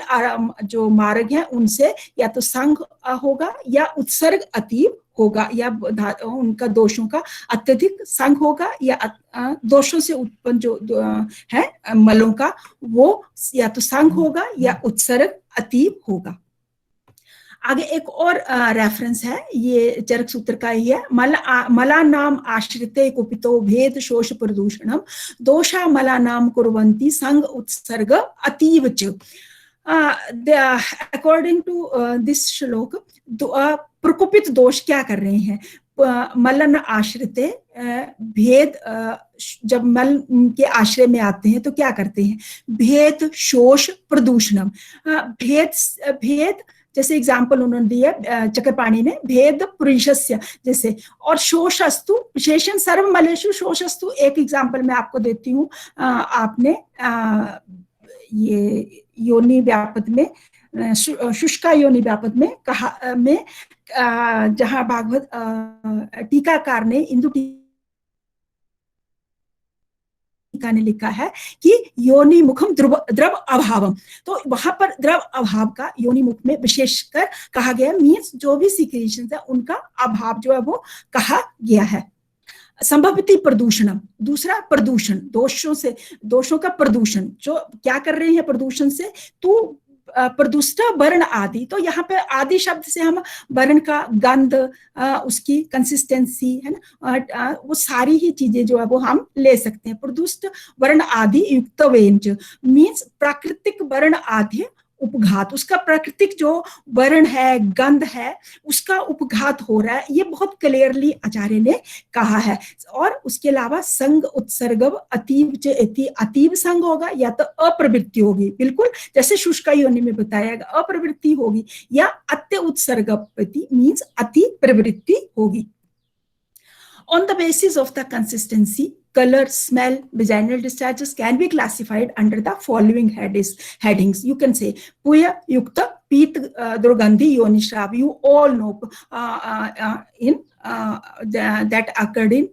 जो मार्ग है उनसे या तो संग होगा या उत्सर्ग अतीव होगा, या उनका दोषों का अत्यधिक संग होगा, या दोषों से उत्पन्न जो है मलों का वो या तो संग होगा या उत्सर्ग अतीव होगा। आगे एक और रेफरेंस है, ये चरक सूत्र का ही है। मला नाम आश्रिते कुपितो भेद शोष प्रदूषणम दोषा मला नाम कुर्वन्ति संग उत्सर्ग अतीव च। अकॉर्डिंग टू दिस श्लोक प्रकुपित दोष क्या कर रहे हैं? मलन आश्रिते भेद, जब मल के आश्रय में आते हैं तो क्या करते हैं? भेद शोष प्रदूषणम, भेद जैसे एग्जाम्पल उन्होंने दिया चक्रपाणी ने, भेद पुरुषस्य जैसे, और शोषस्तु विशेषण सर्व मलेषु शोषस्तु। एक एग्जाम्पल मैं आपको देती हूँ, आपने ये योनि व्यापद में शुष्का योनि व्यापद में कहा में जहां भागवत टीकाकार ने इंदु टीका ने लिखा है कि योनि मुखम द्रव अभावम, तो वहां पर द्रव अभाव का योनि मुख में विशेषकर कहा गया, मीन्स जो भी सिक्रेशन है उनका अभाव जो है वो कहा गया है। संभवती प्रदूषणम, दूसरा प्रदूषण, दोषों का प्रदूषण, जो क्या कर रहे हैं प्रदूषण से? तू प्रदुष्ट वर्ण आदि, तो यहाँ पे आदि शब्द से हम वर्ण का गंध, उसकी कंसिस्टेंसी है ना, वो सारी ही चीजें जो है वो हम ले सकते हैं। प्रदुष्ट वर्ण आदि युक्त व्यंज मीन्स प्राकृतिक वर्ण आदि उपघात, उसका प्राकृतिक जो वर्ण है गंध है उसका उपघात हो रहा है, ये बहुत क्लियरली आचार्य ने कहा है। और उसके अलावा संग उत्सर्ग अतीव अतीव संग होगा या तो अप्रवृत्ति होगी, बिल्कुल जैसे शुष्का योनि में बताया गया अप्रवृत्ति होगी, या अत्य उत्सर्ग मीन्स अति प्रवृत्ति होगी। On the basis of the consistency, color, smell, vaginal discharges can be classified under the following headings. You can say Puya Yukta Pit Durgandhi Yonishrab. You all know in that occurred in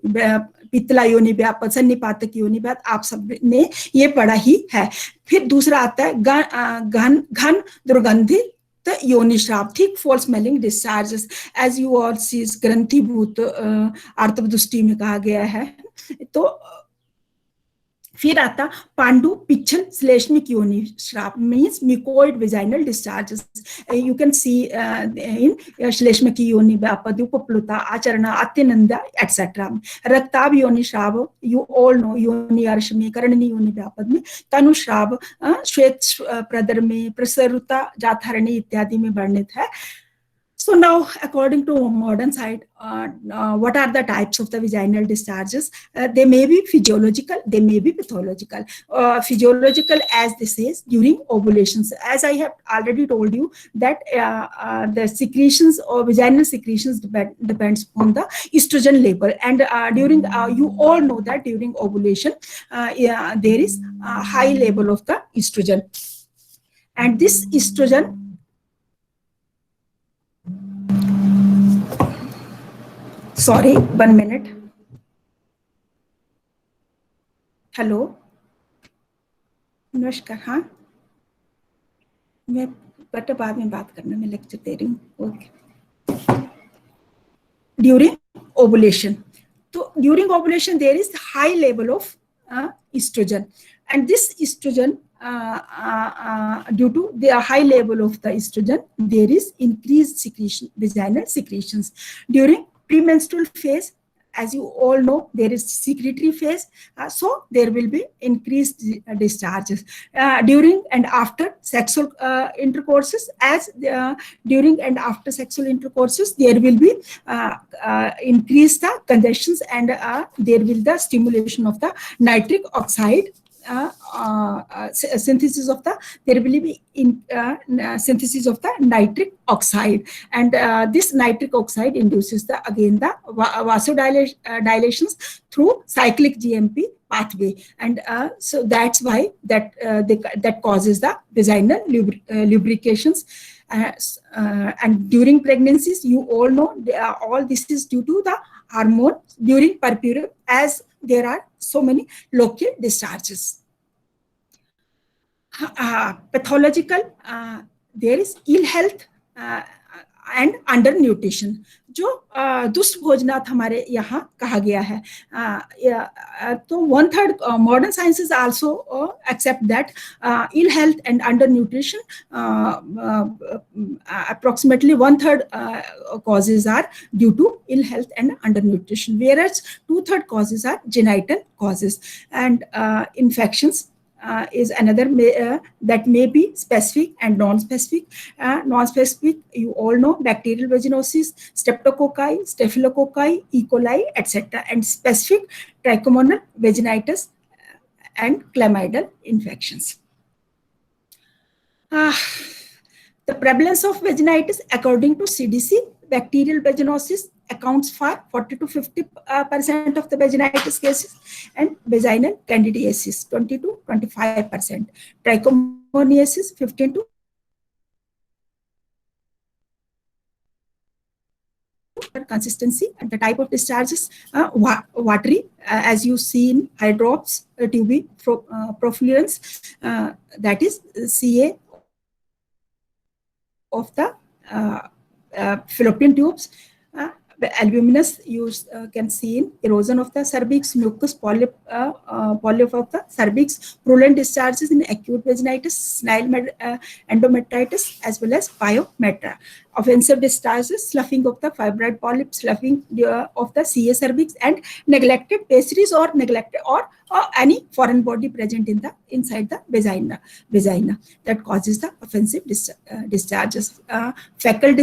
पित्तला योनि व्यापद, सन्निपातक योनि व्यापद, आप सब ने ये पढ़ा ही है। फिर दूसरा आता है घन घन दुर्गंधित योनि श्राव, thick foul smelling discharges, as you all see ग्रंथिभूत आर्तवदुष्टि में कहा गया है। तो फिर आता पांडु पिच्छन श्लेष्मिक योनि श्राप, means mucoid vaginal discharges, you can see in श्लेष्मिक योनि व्यापद, उपप्लुता, आचरणा, अत्यनंदा एटसेट्रा। रक्ताभ योनि श्राव, यू ऑल नो, योनि अर्श में, कर्णनी योनि व्यापद में, तनुश्राव श्वेत प्रदर में, प्रसरुता जाथारणी इत्यादि में वर्णित है। So now, according to modern side, what are the types of the vaginal discharges? They may be physiological, they may be pathological. Physiological, as this is during ovulations. As I have already told you that the secretions or vaginal secretions depends on the estrogen level, and during you all know that during ovulation there is a high level of the estrogen, and this estrogen, sorry, 1 minute. Hello, नमस्कार। हाँ, मैं but बाद में बात करना, मैं lecture दे रही हूँ। ओके। ड्यूरिंग ओवुलेशन, तो during ovulation there is high level of estrogen, and this estrogen, due to the high level of the estrogen, there is increased secretion, vaginal secretions. During premenstrual phase, as you all know, there is secretory phase, so there will be increased discharges. During and after sexual intercourses, as during and after sexual intercourses, there will be increased the congestions, and there will the stimulation of the nitric oxide synthesis of the, there will be synthesis of the nitric oxide, and this nitric oxide induces the again the vasodilations through cyclic GMP pathway, and so that's why that that causes the vaginal lubrications. And during pregnancies, you all know, all this is due to the hormone during puerperiod, as there are so many local discharges. Pathological, there is ill health and undernutrition, जो दुष्भोजनात् हमारे यहाँ कहा गया है। तो 1/3 modern sciences also accept that ill health and undernutrition, approximately 1/3 causes are due to ill health and undernutrition, whereas 2/3 causes are genital causes, and infections is another that may be specific and non-specific. Non-specific, you all know, bacterial vaginosis, streptococci, staphylococci, E. coli, etc., and specific trichomonas vaginitis and chlamydal infections. The prevalence of vaginitis, according to CDC, bacterial vaginosis accounts for 40 to 50% of the vaginitis cases, and vaginal candidiasis 20 to 25%, trichomoniasis 15 to consistency, and the type of discharges watery, as you see in eye drops, tubing profluence, that is CA of the fallopian tubes. Albuminous, you can see in erosion of the cervix, mucus polyp of the cervix, purulent discharges in acute vaginitis, senile endometritis, as well as pyometra. Offensive discharges, sloughing of the fibroid polyp, sloughing of the CA cervix, and neglected pessaries or neglected or any foreign body present in the inside the vagina that causes the offensive discharges. Fecal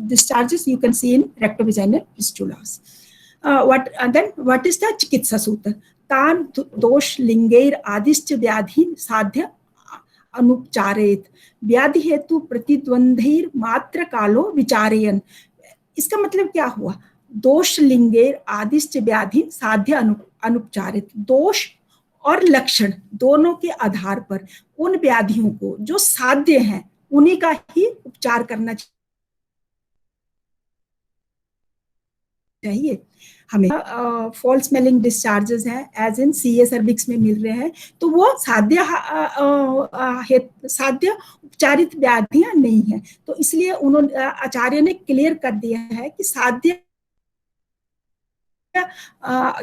discharges you can see in rectovaginal fistulas. What is the Chikitsa Sutra? Tan dosh lingair adischa vyadhi sadhya अनुपचारेत व्याधि हेतु प्रतिद्वंद्वैर मात्र कालो विचारयन। इसका मतलब क्या हुआ? दोष लिंगेर आदिश्च व्याधि साध्य अनुपचारित, दोष और लक्षण दोनों के आधार पर उन व्याधियों को जो साध्य हैं उन्हीं का ही उपचार करना चाहिए। चाहिए हमें। फॉल स्मेलिंग डिस्चार्जेस हैं एज इन सीए सर्विक्स में मिल रहे हैं, तो वो साध्य उपचारित व्याधियां नहीं है। तो इसलिए उन्होंने आचार्य ने क्लियर कर दिया है कि साध्य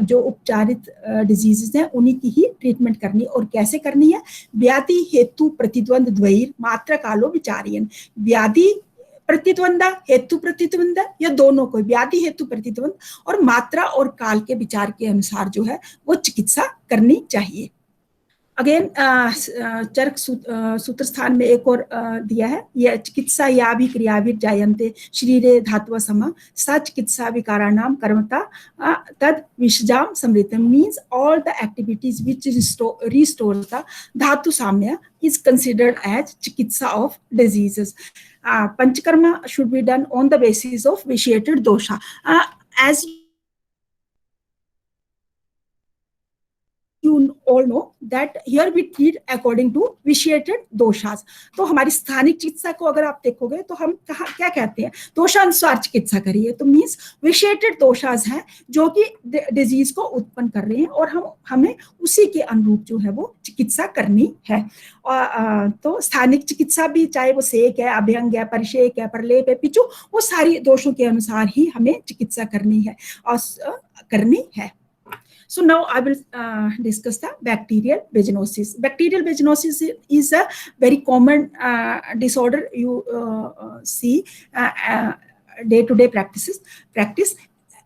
जो उपचारित डिजीजेस हैं उन्हीं की ही ट्रीटमेंट करनी। और कैसे करनी है? व्याधि हेतु प्रतिद्वंद द्वैर मात्रा कालो विचार्यन। व्याधि प्रतिद्वंद, हेतु प्रतिद्वंद, या दोनों को, व्याधि हेतु प्रतिद्वंद और मात्रा और काल के विचार के अनुसार जो है वो चिकित्सा करनी चाहिए। अगेन चरक सूत्र स्थान में एक और दिया है, यह चिकित्सा या भी क्रियावीर जायन्ते शरीरे धातु सम सा चिकित्सा विकाराणाम कर्मता तद विषजाम समृतम। Means all the activities which restore the dhatu samya is considered as चिकित्सा of diseases. Panchakarma should be done on the basis of vitiated dosha. As you all know that here we treat according to vitiated doshas. तो हमारी स्थानिक चिकित्सा को अगर आप देखोगे तो हम क्या कहते हैं? दोषानुसार चिकित्सा करिए। तो मीन्स विशिएटेड दोषास हैं जो कि डिजीज को उत्पन्न कर रहे हैं और हमें उसी के अनुरूप जो है वो चिकित्सा करनी है। तो स्थानिक चिकित्सा भी, चाहे वो सेक है, अभ्यंग है, परिषेक है, प्रलेप है, पिचु, वो सारी दोषों के अनुसार ही हमें चिकित्सा करनी है और करनी है। So now I will discuss the bacterial vaginosis. Bacterial vaginosis is a very common disorder you see day-to-day practice.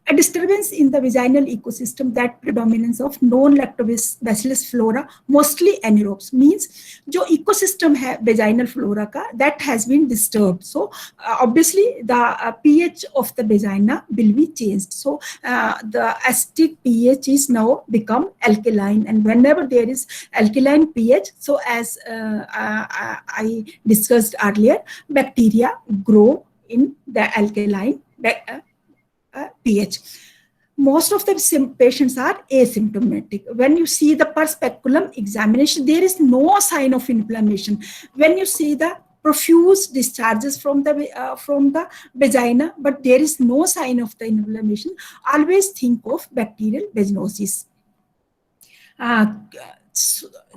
A disturbance in the vaginal ecosystem, that predominance of non-lactobacillus flora, mostly anaerobes, means जो ecosystem है vaginal flora का, that has been disturbed. So obviously the pH of the vagina will be changed. So the acidic pH is now become alkaline, and whenever there is alkaline pH, so as I discussed earlier, bacteria grow in the alkaline pH. Most of the patients are asymptomatic. When you see the per speculum examination, there is no sign of inflammation. When you see the profuse discharges from the vagina, but there is no sign of the inflammation, always think of bacterial vaginosis.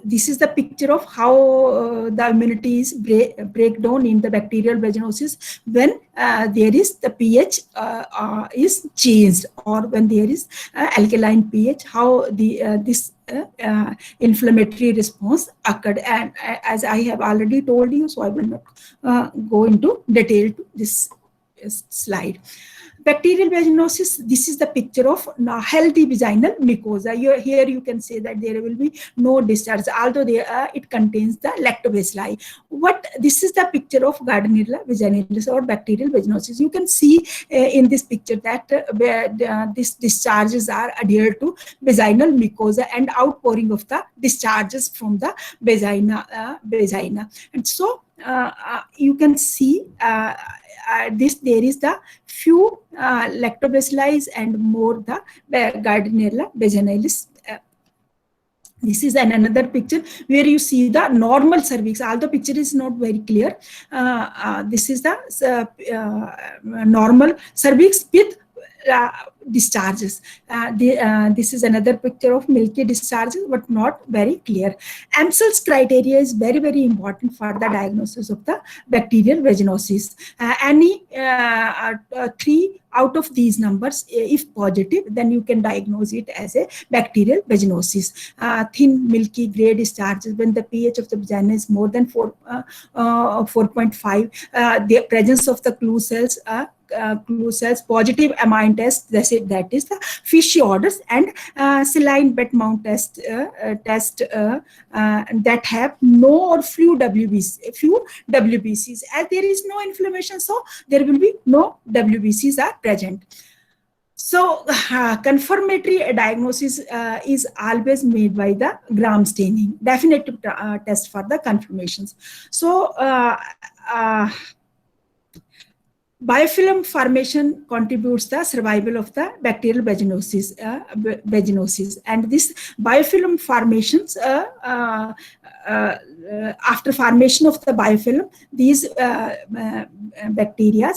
This is the picture of how the immunity is break down in the bacterial vaginosis when there is the pH is changed, or when there is alkaline pH, how this inflammatory response occurred. And as I have already told you, so I will not go into detail to this slide. Bacterial vaginosis, this is the picture of healthy vaginal mucosa. Here you can say that there will be no discharge, although it contains the lactobacilli. This is the picture of Gardnerella vaginalis or bacterial vaginosis. You can see in this picture that these discharges are adhered to vaginal mucosa and outpouring of the discharges from the vagina. And so you can see there is the few lactobacilli and more the Gardnerella vaginalis. This is another picture where you see the normal cervix, although picture is not very clear. This is the normal cervix with discharges. This is another picture of milky discharges, but not very clear. Amsel's criteria is very, very important for the diagnosis of the bacterial vaginosis. Any 3 out of these numbers, if positive, then you can diagnose it as a bacterial vaginosis. Thin, milky, gray discharges when the pH of the vagina is more than 4.5. The presence of the clue cells, positive amine test, that is the Fishy orders, and saline bed mount test that have no or few WBCs. As there is no inflammation, so there will be no WBCs are present. So confirmatory diagnosis is always made by the gram staining, definitive test for the confirmations. So biofilm formation contributes the survival of the bacterial vaginosis, and this biofilm formations, after formation of the biofilm, these bacteria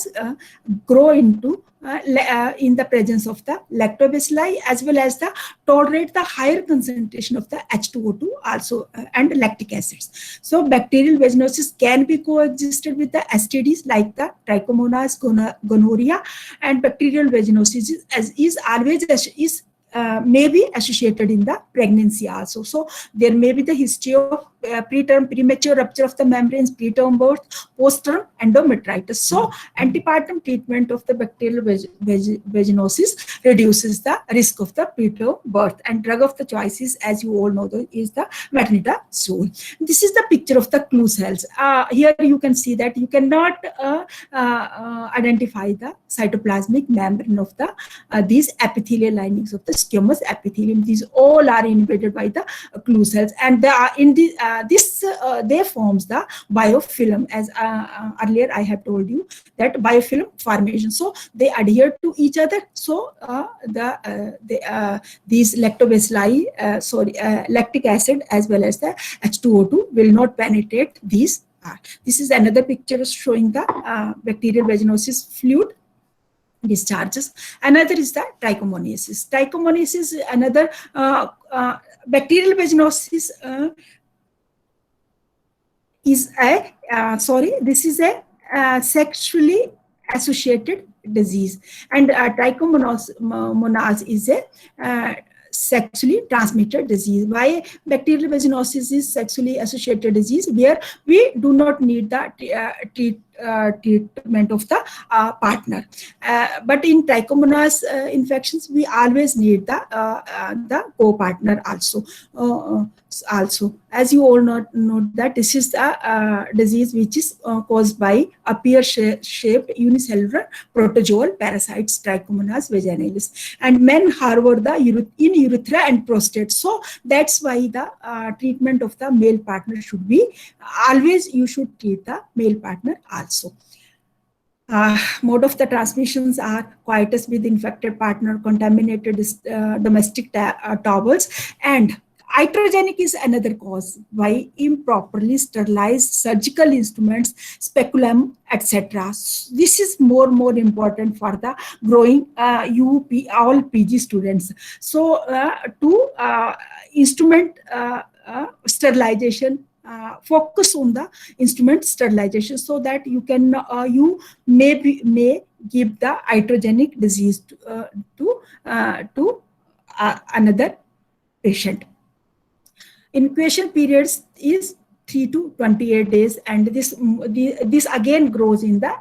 grow into in the presence of the lactobacilli, as well as the tolerate the higher concentration of the H2O2 also and lactic acids. So bacterial vaginosis can be coexisted with the STDs like the trichomonas, gonorrhea, and bacterial vaginosis is always may be associated in the pregnancy also. So there may be the history of preterm premature rupture of the membranes, preterm birth, postterm endometritis. So antepartum treatment of the bacterial vaginosis reduces the risk of the preterm birth, and drug of the choice is, as you all know, is the metronidazole. This is the picture of the clue cells. Here you can see that you cannot identify the cytoplasmic membrane of the these epithelial linings of the squamous epithelium. These all are invaded by the clue cells, and they are in the they forms the biofilm, as earlier I have told you that biofilm formation. So they adhere to each other. So these lactobacilli, lactic acid as well as the H2O2 will not penetrate these. This is another picture showing the bacterial vaginosis fluid discharges. Another is the trichomoniasis. Trichomoniasis is another bacterial vaginosis is a this is a sexually associated disease, and trichomonas is a sexually transmitted disease. Why bacterial vaginosis is sexually associated disease? Where we do not need the treatment of the partner, but in trichomonas infections we always need the co-partner also. As you all know that this is the disease which is caused by a pear-shaped unicellular protozoal parasites, Trichomonas vaginalis, and men harbor the in urethra and prostate. So that's why the treatment of the male partner should be always, you should treat the male partner also. Mode of the transmissions are coitus with infected partner, contaminated domestic towels, and iatrogenic is another cause by improperly sterilized surgical instruments, speculum, etc. This is more important for the growing all PG students. So to instrument sterilization, focus on the instrument sterilization, so that you can you may give the iatrogenic disease to another patient. Incubation periods is 3 to 28 days, and this again grows in the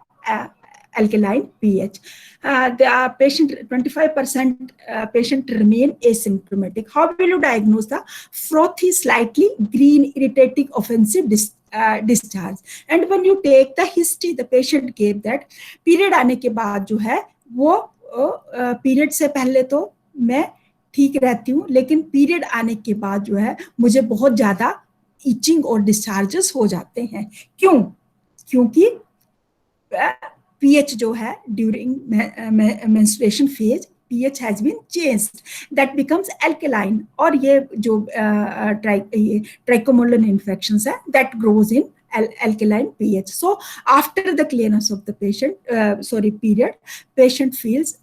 alkaline pH. The patient, 25% patient remain asymptomatic. How will you diagnose the frothy, slightly green, irritating, offensive discharge? And when you take the history, the patient gave that period आने के बाद जो है वो period से पहले तो मैं ठीक रहती हूँ, लेकिन पीरियड आने के बाद जो है मुझे बहुत ज्यादा इचिंग और डिस्चार्जेस हो जाते हैं. क्यों? क्योंकि pH जो है during menstruation phase pH has been changed, that becomes alkaline, और ये जो trichomolar infections है that grows in alkaline pH. So after the clearance of the patient period, patient feels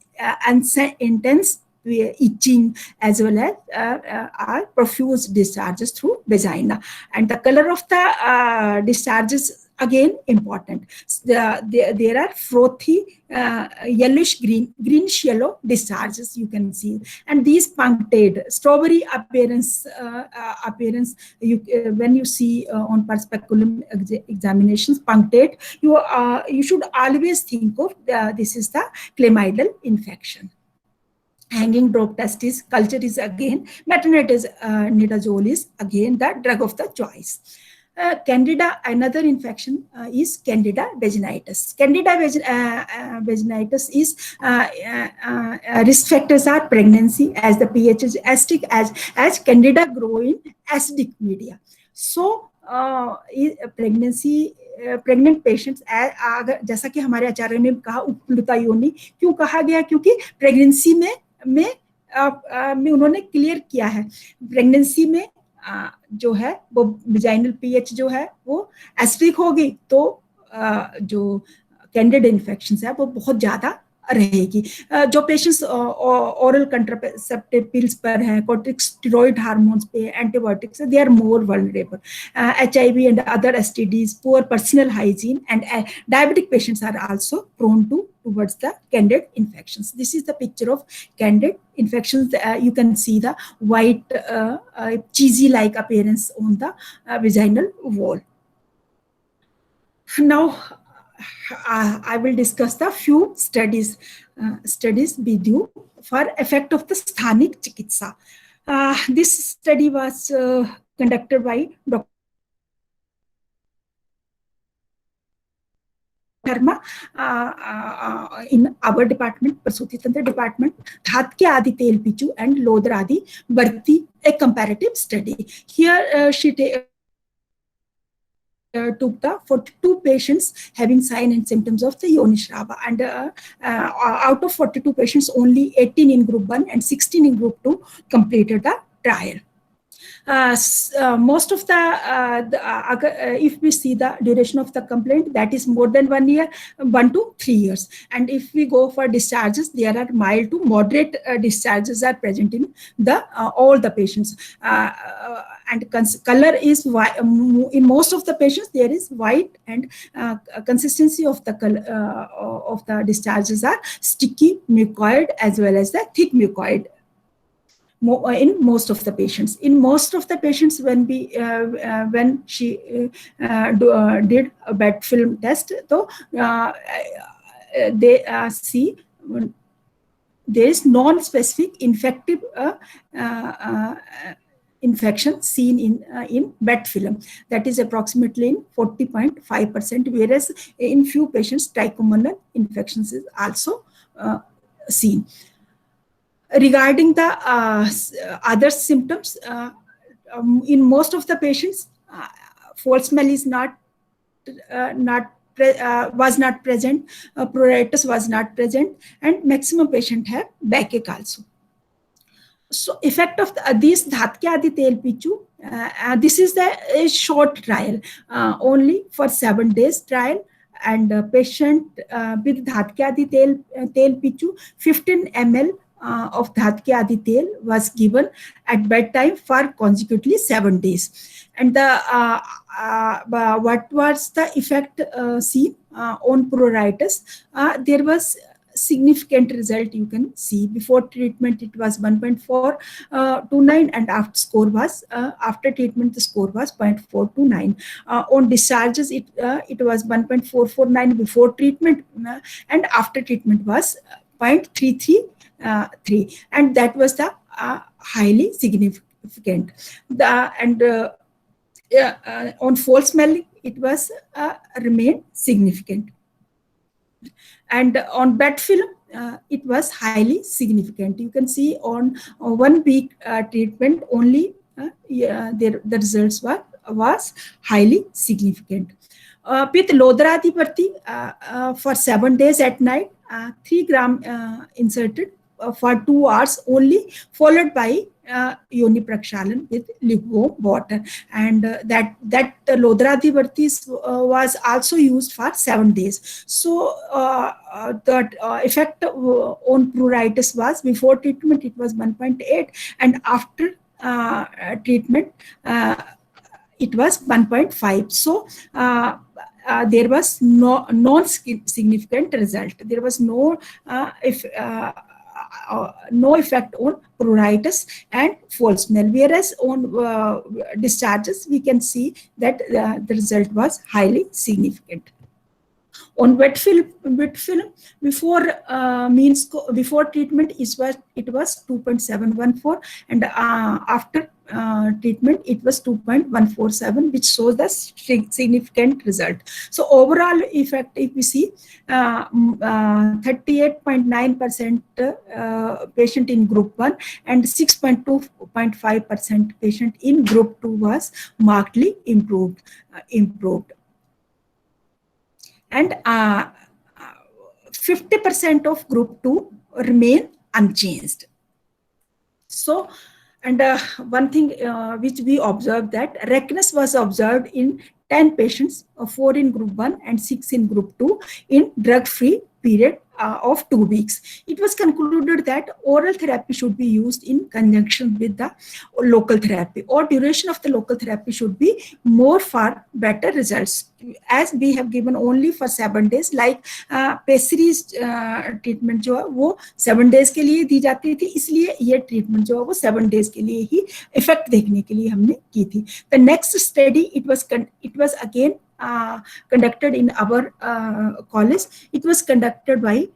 intense itching as well as profuse discharges through vagina, and the color of the discharges again important. There are frothy yellowish greenish yellow discharges you can see, and these punctate strawberry appearance when you see on perspeculum examinations punctate, you should always think of this is the chlamydal infection. Hanging drop testis culture is again metronidazole is again the drug of the choice. Candida, another infection is Candida vaginitis. Candida vaginitis is risk factors are pregnancy, as the pH is acidic, as Candida grow in acidic media. So pregnant patients, जैसा कि हमारे आचार्य ने कहा उपलुता योनि, क्यों कहा गया? क्योंकि प्रेगनेंसी में उन्होंने क्लियर किया है, प्रेगनेंसी में जो है वो विजाइनल पीएच जो है वो एसिडिक होगी, तो जो कैंडिड इन्फेक्शंस है वो बहुत ज्यादा रहेगी। जो पेशेंट्स ओरल कंट्रासेप्टिव पिल्स पर हैं, कॉर्टिकोस्टेरॉइड हार्मोन्स पे, antibiotics, they are more vulnerable. HIV and other STDs, poor personal hygiene, and diabetic patients are also prone towards the candid infections. This is the picture of candid infections. You can see the white cheesy-like appearance on the vaginal wall. Now, I will discuss the few studies with you for effect of the Sthanik Chikitsa. This study was conducted by Dr. Sharma in our department, Prasuti Tantra department. Dhatke Adi Tel Pichu and Lodar Adi Bharti, a comparative study. Here she took the 42 patients having signs and symptoms of the Yoni Shrava, and out of 42 patients, only 18 in group 1 and 16 in group 2 completed the trial. Most of if we see the duration of the complaint, that is more than 1 year, 1 to 3 years. And if we go for discharges, there are mild to moderate discharges are present in the all the patients. And color is white. In most of the patients, there is white, and consistency of the color of the discharges are sticky mucoid as well as the thick mucoid. In most of the patients, when she did a bed film test, so they see there is non-specific infective infection seen in bed film, that is approximately in 40.5%, whereas in few patients trichomonal infections is also seen. Regarding the other symptoms, in most of the patients, false smell is was not present, pruritus was not present, and maximum patient have backache also. So effect of these Dhatke Adi Tel Pichu, this is a short trial, only for 7 days trial, and patient with Dhatke Adi Tel Pichu, 15 ml of Dhatke Adi Tel was given at bedtime for consecutively 7 days. And what was the effect seen on pruritus? There was significant result. You can see before treatment it was 1.429, and after score was after treatment the score was 0.429. On discharges it was 1.449 before treatment, and after treatment was 0.333, and that was the highly significant. On false smelling it was remained significant. And on bed film, it was highly significant. You can see on 1 week treatment only, the results was highly significant. With Lodar Adi Bharti, for 7 days at night, 3 gram inserted for 2 hours only, followed by yoni prakshalan with lukewarm water, and that Lodar Adi Bharti was also used for 7 days. So the effect on pruritus was before treatment it was 1.8, and after treatment it was 1.5. So there was no non-significant result. There was no effect on pruritus and false smell, whereas on discharges we can see that the result was highly significant. On wet film before before treatment it was 2.714, and after treatment it was 2.147, which shows the significant result. So overall effect, if we see 38.9% patient in group 1 and 6.5% patient in group 2 was markedly improved. And 50% of group 2 remain unchanged. So, and one thing which we observed, that redness was observed in 10 patients, 4 in group 1 and 6 in group 2 in drug-free period of 2 weeks. It was concluded that oral therapy should be used in conjunction with the local therapy, or duration of the local therapy should be more for better results. As we have given only for 7 days, like पेसरीज treatment जो है वो 7 days के लिए दी जाती थी, इसलिए ये treatment जो है वो 7 डेज के लिए ही इफेक्ट देखने के लिए हमने की थी. The next study it was again conducted in our college. It was conducted by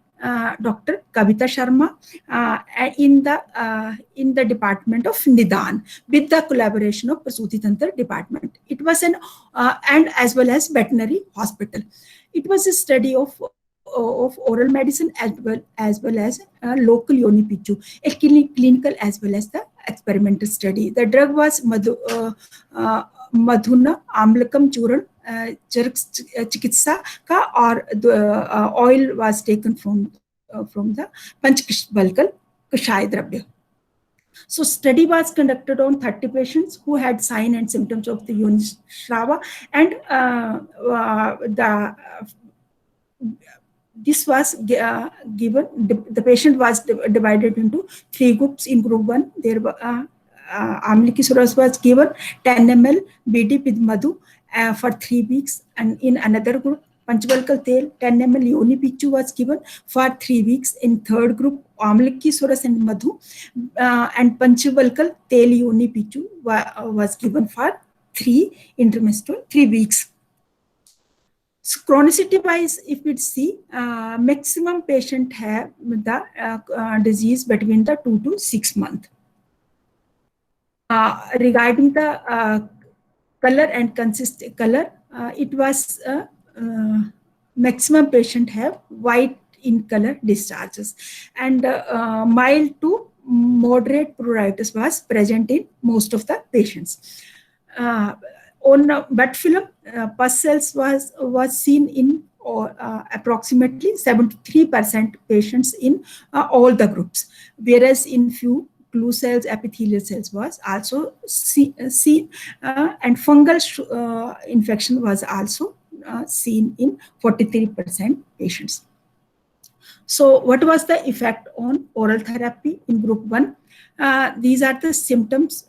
Dr. Kavita Sharma in the department of Nidan with the collaboration of Prasuti Tantra department. It was an and as well as veterinary hospital. It was a study of oral medicine as well as local yoni pichu, a clinical as well as the experimental study. The drug was Madhuna Amlakam Churan चिकित्सा का, और oil was taken from the Panchbalkal Kashaya Dravya. So study was conducted on 30 patients who had signs and symptoms of the yoni shrava, and this was given. The patient was divided into 3 groups. In group 1, there Amliki Suras was given 10 ml BD with Madhu for 3 weeks, and in another group Panchbalkal Tel 10 ml Yoni Pichu was given for 3 weeks. In third group Amliki Suras and Madhu and Panchbalkal Tel Yoni Pichu was given for 3 intermenstrual 3 weeks. So chronicity wise, if we see, maximum patient have the disease between the 2 to 6 months. Regarding the color and consistent color, it was maximum patient have white in color discharges, and mild to moderate pruritus was present in most of the patients. On wet film, pus cells was seen in approximately 73% patients in all the groups, whereas in few glue cells, epithelial cells was also seen, and fungal infection was also seen in 43% patients. So what was the effect on oral therapy in group 1? These are the symptoms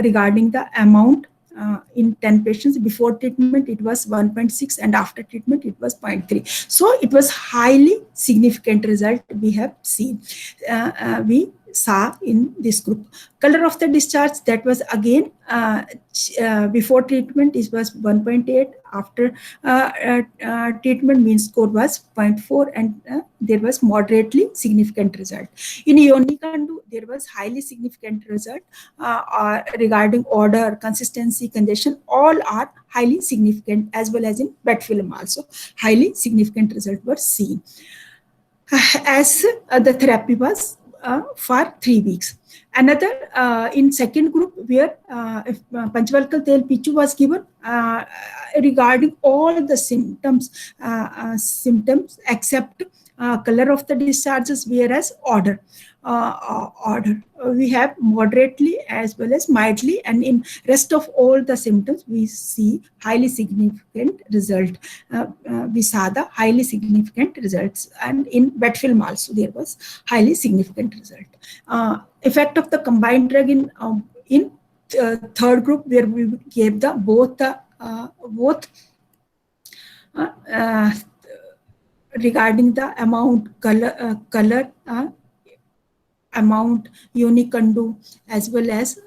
regarding the amount. In 10 patients before treatment it was 1.6, and after treatment it was 0.3. So it was highly significant result we have seen. We saw in this group. Color of the discharge, that was again before treatment it was 1.8, after treatment mean score was 0.4, and there was moderately significant result. In Yoni Kandu there was highly significant result regarding odor, consistency, congestion, all are highly significant, as well as in wet film also highly significant result were seen, as the therapy was for 3 weeks. Another in second group where Panchbalkal Tel Pichu was given regarding all the symptoms except color of the discharges, whereas odor we have moderately as well as mildly, and in rest of all the symptoms we see highly significant result. We saw the highly significant results, and in wet film also there was highly significant result. Effect of the combined drug in third group, where we gave the both regarding the amount, color amount, Unicondu, as well as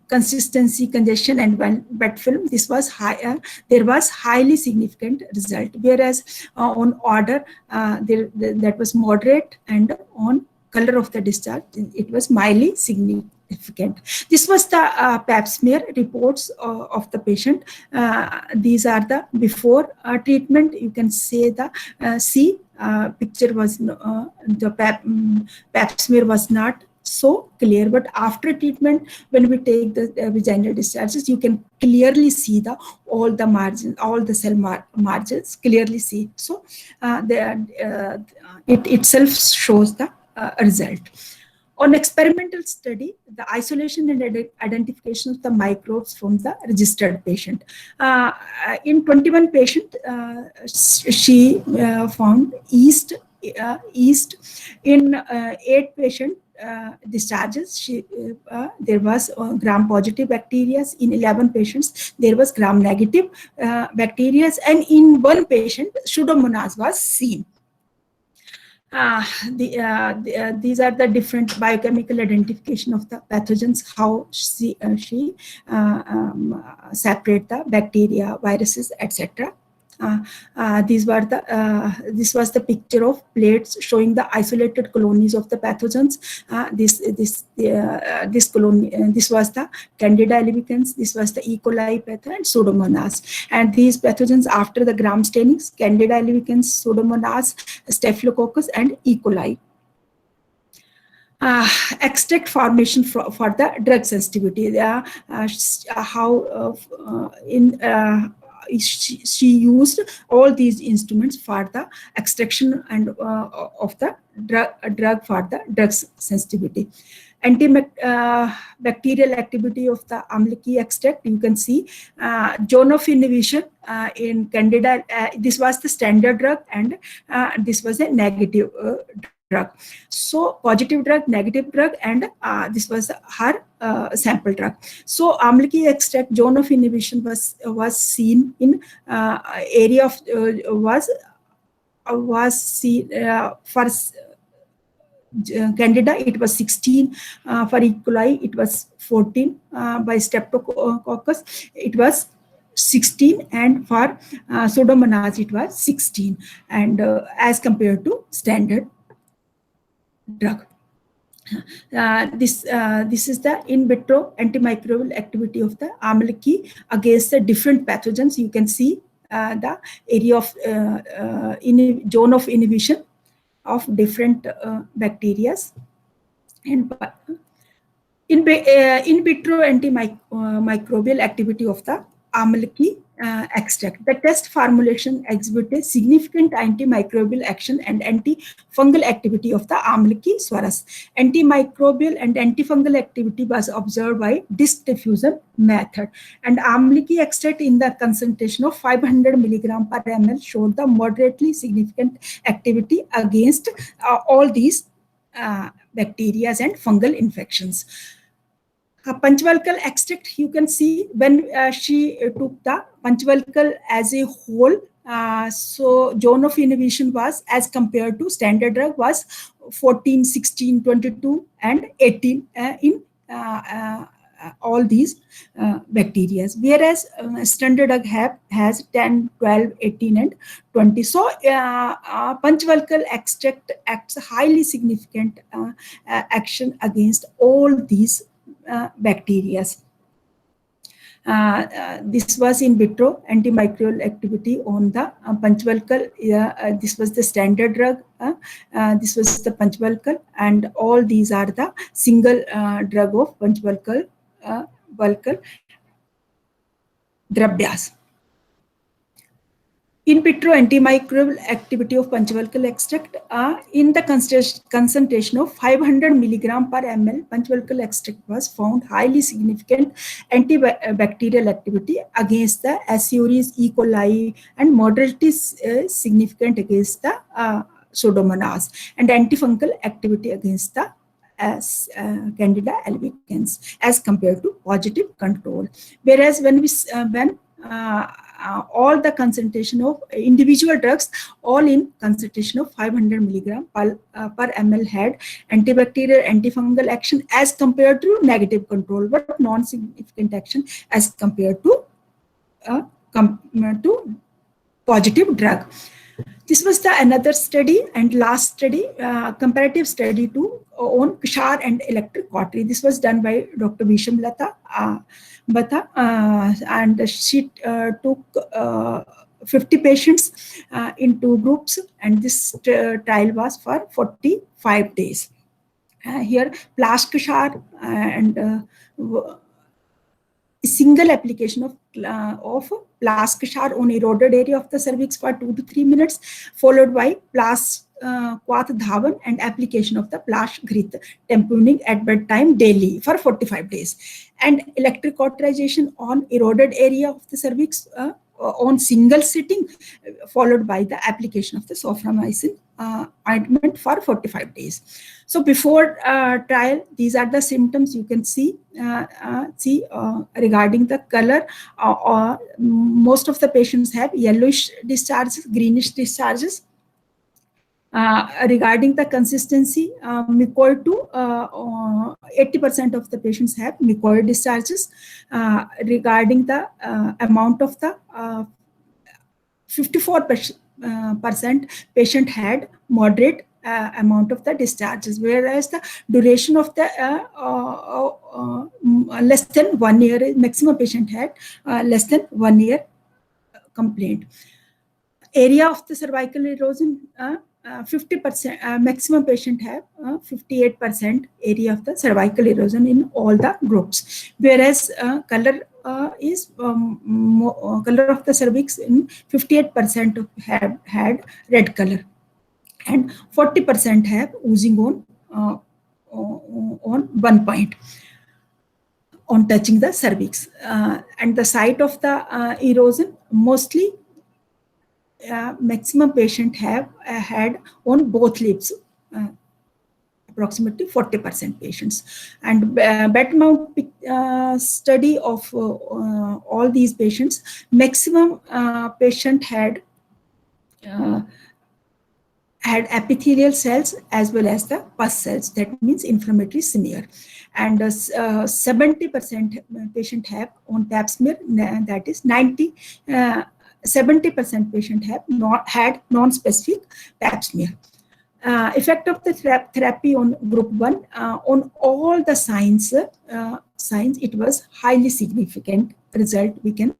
consistency, congestion, and wet film. This was higher. There was highly significant result, whereas on odor that was moderate, and on color of the discharge it was mildly significant. This was the pap smear reports of the patient. These are the before treatment. You can say the picture was the pap smear was not so clear, but after treatment, when we take the vaginal discharges, you can clearly see all the margins, all the cell margins clearly see. So it itself shows the result. On experimental study, the isolation and identification of the microbes from the registered patient. In 21 patients, she found yeast east. In 8 patient discharges, there was gram-positive bacteria. In 11 patients, there was gram-negative bacteria, and in 1 patient, Pseudomonas was seen. These are the different biochemical identification of the pathogens, how she separate the bacteria, viruses, etc. This was the picture of plates showing the isolated colonies of the pathogens. This colony, this was the Candida albicans, this was the E. coli pathogen, and Pseudomonas. And these pathogens after the gram stainings: Candida albicans, Pseudomonas, Staphylococcus, and E. coli. Extract formation for the drug sensitivity. She used all these instruments for the extraction and of the drug for the drug sensitivity. Antibacterial activity of the Amlaki extract, you can see zone of inhibition in Candida. This was the standard drug, and this was a negative drug. So positive drug, negative drug, and this was her sample drug. So Amlaki extract zone of inhibition was seen in area of was seen for Candida, it was 16. For E. coli, it was 14. By Streptococcus, it was 16, and for Pseudomonas, it was 16, and as compared to standard drug. This is the in vitro antimicrobial activity of the Amlaki against the different pathogens. You can see the area of zone of inhibition of different bacteria. And in vitro antimicrobial activity of the Amlaki extract. The test formulation exhibited significant antimicrobial action and antifungal activity of the Amlaki Swarus. Antimicrobial and antifungal activity was observed by disc diffusion method. And Amlaki extract in the concentration of 500 mg per ml showed the moderately significant activity against all these bacteria and fungal infections. Panchvalkal extract, you can see when she took the Panchvalkal as a whole, so zone of inhibition was, as compared to standard drug, was 14, 16, 22, and 18 in all these bacteria, whereas standard drug has 10, 12, 18, and 20. So Panchvalkal extract acts highly significant action against all these bacteria. This was in vitro antimicrobial activity on the Panchvalkal. This was the standard drug. This was the Panchvalkal, and all these are the single drug of Panchvalkal Dravyas. In vitro antimicrobial activity of Panchvalkal extract in the concentration of 500 mg per ml, Panchvalkal extract was found highly significant antibacterial activity against the Ascaris, E. coli, and moderately significant against the Pseudomonas, and antifungal activity against the Candida albicans as compared to positive control. Whereas when all the concentration of individual drugs, all in concentration of 500 mg per ml had antibacterial, antifungal action as compared to negative control, but non-significant action as compared to positive drug. This was the another study and last study, comparative study on Kishar and electric cautery. This was done by Dr. Vishamlata Bata, and she took 50 patients in 2 groups, and this trial was for 45 days. Here, Plash Kishar and single application of Plash Kishar on eroded area of the cervix for 2 to 3 minutes, followed by Plash Quath Dhawan and application of the Plash Grit tampooning at bedtime daily for 45 days. And electric cauterization on eroded area of the cervix on single sitting, followed by the application of the soframycin ointment for 45 days. So before trial, these are the symptoms you can see. Regarding the color, most of the patients have yellowish discharges, greenish discharges. Regarding the consistency, mucoid to 80% of the patients have mucoid discharges. Regarding the amount of the 54% patient had moderate amount of the discharges, whereas the duration of the less than 1 year, maximum patient had less than 1 year complaint. Area of the cervical erosion, 50%, maximum patient have 58% area of the cervical erosion in all the groups, whereas color is color of the cervix in 58% have had red color, and 40% have oozing on 1 point on touching the cervix, and the site of the erosion mostly. Maximum patient have had on both lips, approximately 40% patients. And bed mount study of all these patients, maximum patient had epithelial cells as well as the pus cells, that means inflammatory smear. And 70% patient have on pap smear, that is 70% patient have had non-specific pap smear. Effect of the therapy on group 1, on all the signs, it was highly significant result we can.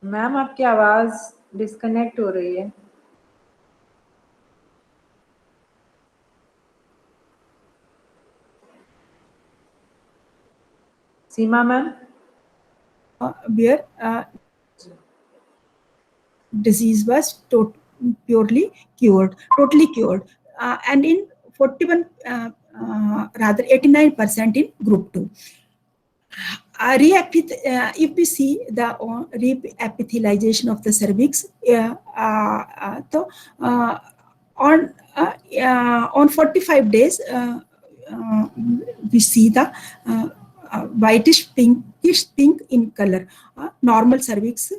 Ma'am आपकी आवाज disconnect हो रही है. सीमा ma'am, where disease was totally cured, and in 41, rather 89% in group 2. If we see the reepithelialization of the cervix, on 45 days, we see the whitish pinkish pink in color, normal cervix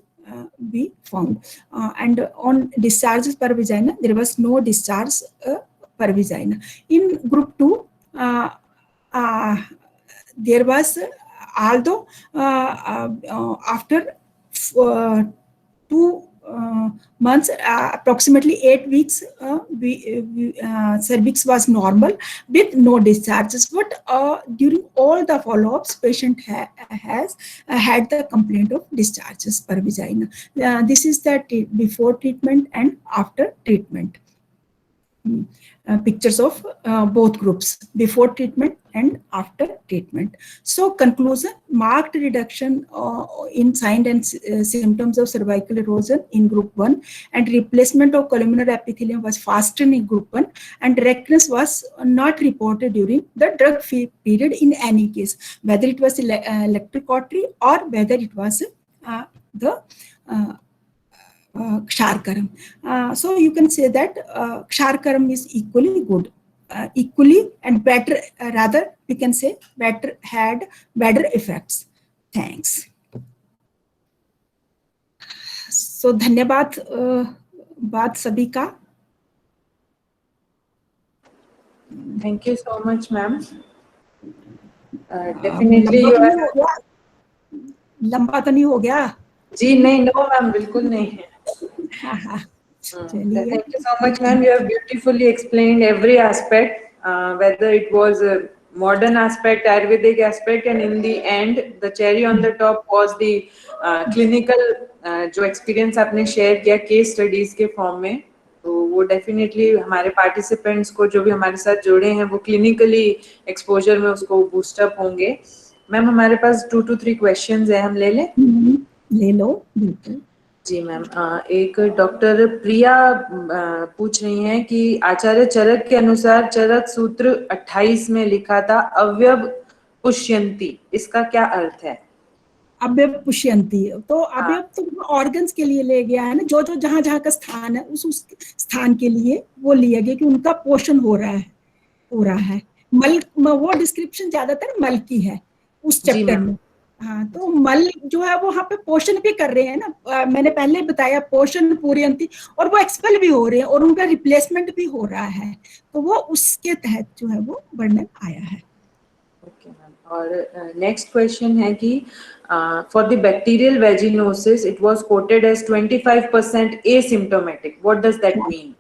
we found, and on discharges per vagina there was no discharge per vagina. In group 2, there was, although after 2 months, approximately 8 weeks, cervix was normal with no discharges, but during all the follow-ups, patient has had the complaint of discharges per vagina. This is the before treatment and after treatment. Pictures of both groups, before treatment and after treatment. So conclusion, marked reduction in signs and symptoms of cervical erosion in group 1, and replacement of columnar epithelium was faster in group 1, and recurrence was not reported during the drug-free period in any case, whether it was electric cautery or whether it was the Ksharkaram. So you can say that Ksharkaram is equally good, equally and better, rather we can say better, had better effects. Thanks. So धन्यवाद बात सभी का. Thank you so much, ma'am. Definitely you are. लंबा तो नहीं हो गया? जी नहीं, no ma'am, बिल्कुल नहीं है. Thank you so much, ma'am. You have beautifully explained every aspect, whether it was modern aspect, Ayurvedic aspect, and in the end, the cherry on the top was the clinical जो experience आपने share किया case studies के form में, तो वो definitely हमारे participants को जो भी हमारे साथ जुड़े हैं वो clinically exposure में उसको boost up होंगे। मैम हमारे पास 2 to 3 questions है, हम ले लें? ले लो, बिल्कुल। जी मैम, एक डॉक्टर प्रिया पूछ रही हैं कि आचार्य चरक के अनुसार चरक सूत्र 28 में लिखा था अव्यव पुष्यंती, इसका क्या अर्थ है? अव्यव पुष्यंती, तो अव्यव तो ऑर्गन्स के लिए ले गया है ना, जो जो जहाँ जहाँ का स्थान है उस स्थान के लिए वो लिया गया कि उनका पोषण हो रहा है। मल, वो डिस्क्रिप्शन ज्यादातर मल की है उस चैप्टर में। हाँ, तो मल जो है वो वहाँ पे पोषण भी कर रहे हैं ना, मैंने पहले बताया पोषण पूर्यंती, और वो एक्सपेल भी हो रहे हैं और उनका रिप्लेसमेंट भी हो रहा है, तो वो उसके तहत जो है वो वर्णन आया है। ओके मैम, और नेक्स्ट क्वेश्चन है कि for the bacterial vaginosis it was quoted as 25% asymptomatic, what does that mean?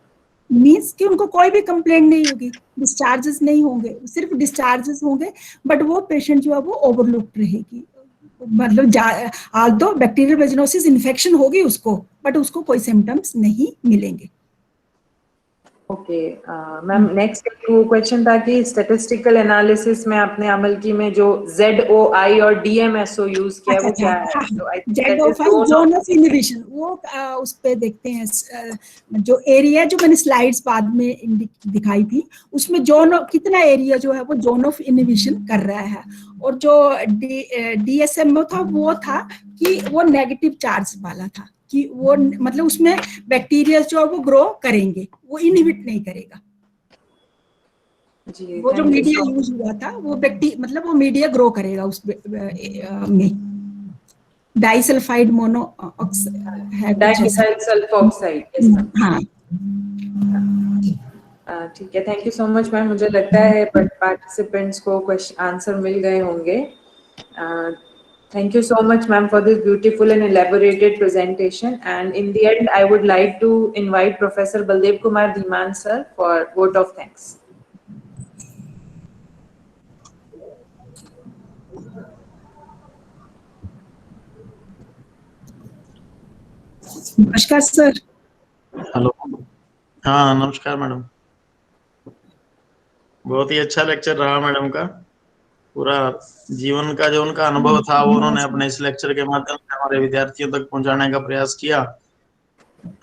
Means कि उनको कोई भी कंप्लेंट नहीं होगी, डिस्चार्जेस नहीं होंगे, सिर्फ डिस्चार्जेस होंगे, बट वो पेशेंट जो है वो ओवरलुक्ड रहेगी, मतलब आल्दो बैक्टीरियल वेजिनोसिस इन्फेक्शन होगी उसको, बट उसको कोई सिम्टम्स नहीं मिलेंगे। ओके मैम, नेक्स्ट वो क्वेश्चन था कि स्टैटिस्टिकल एनालिसिस में आपने अमल की में जो ZOI और DMSO यूज किया, वो क्या है? ZOI जोन ऑफ इनहिबिशन, वो उस पे देखते हैं जो एरिया जो मैंने स्लाइड्स बाद में दिखाई थी, उसमें जोन कितना एरिया जो है वो जोन ऑफ इनहिबिशन कर रहा है, और जो DSMO था वो था कि वो नेगेटिव चार्ज वाला था, कि वो मतलब उसमें बैक्टीरिया जो है वो ग्रो करेंगे, वो इनहिबिट नहीं करेगा। जी, वो जो मीडिया यूज हुआ था वो मतलब वो मीडिया ग्रो करेगा उस में। Disulphide mono disulphoxide. हाँ, ठीक है, thank you so much ma'am. मुझे लगता है पार्टिसिपेंट्स को क्वेश्चन आंसर मिल गए होंगे। Thank you so much, ma'am, for this beautiful and elaborated presentation. And in the end, I would like to invite Professor Baldev Kumar Dhiman, sir, for vote of thanks. नमस्कार sir. Hello, हाँ नमस्कार madam. बहुत ही अच्छा lecture रहा madam का। पूरा जीवन का जो उनका अनुभव था वो उन्होंने अपने इस लेक्चर के माध्यम से हमारे विद्यार्थियों तक पहुंचाने का प्रयास किया।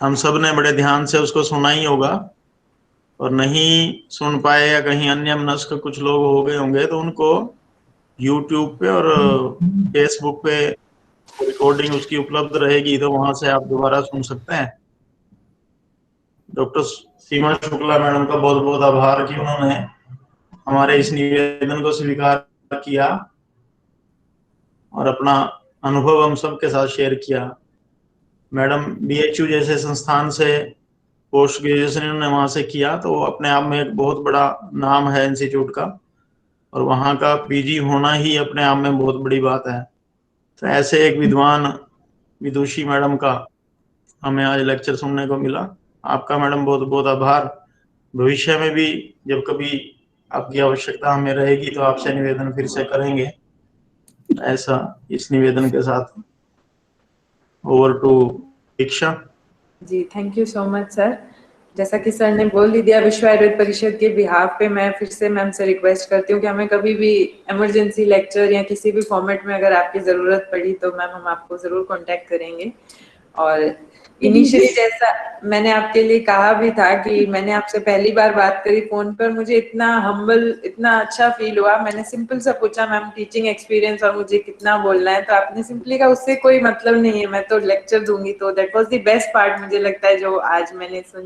हम सब ने बड़े ध्यान से उसको सुना ही होगा, और नहीं सुन पाए या कहीं अन्य मनस्क कुछ लोग हो गए होंगे तो उनको YouTube पे और Facebook पे रिकॉर्डिंग उसकी उपलब्ध रहेगी, तो वहां से आप दोबारा सुन सकते हैं। डॉक्टर सीमा शुक्ला मैडम का बहुत बहुत आभार कि उन्होंने हमारे इस निवेदन को स्वीकार किया और अपना अनुभव हम सबके साथ शेयर किया। मैडम BHU जैसे संस्थान से पोस्ट ग्रेजुएशन उन्होंने वहां से किया, तो अपने आप में एक बहुत बड़ा नाम है इंस्टीट्यूट का, और वहां का PG होना ही अपने आप में बहुत बड़ी बात है। तो ऐसे एक विद्वान विदुषी मैडम का हमें आज लेक्चर सुनने को मिला। आपका मैडम बहुत बहुत आभार। भविष्य में भी जब कभी आपकी आवश्यकता हमें रहेगी तो आपसे निवेदन फिर से करेंगे। ऐसा इस निवेदन के साथ over to Diksha ji. Thank you so much sir. जैसा कि सर ने बोल ही दिया, विश्व आयुर्वेद परिषद के बिहाफ पे मैं फिर से मैम से रिक्वेस्ट करती हूँ कि हमें कभी भी इमरजेंसी लेक्चर या किसी भी फॉर्मेट में अगर आपकी जरूरत पड़ी तो मैम हम आपको जरूर कांटेक्ट करेंगे। और इनिशियली जैसा मैंने आपके लिए कहा भी था कि मैंने आपसे पहली बार बात करी फोन पर, मुझे इतना हम्बल, इतना अच्छा फील हुआ। मैंने सिंपल सा पूछा मैम टीचिंग एक्सपीरियंस और मुझे कितना बोलना है, तो आपने सिंपली कहा उससे कोई मतलब नहीं है, मैं तो लेक्चर दूंगी। तो that was the best part मुझे लगता है जो आज मैंने सुनी।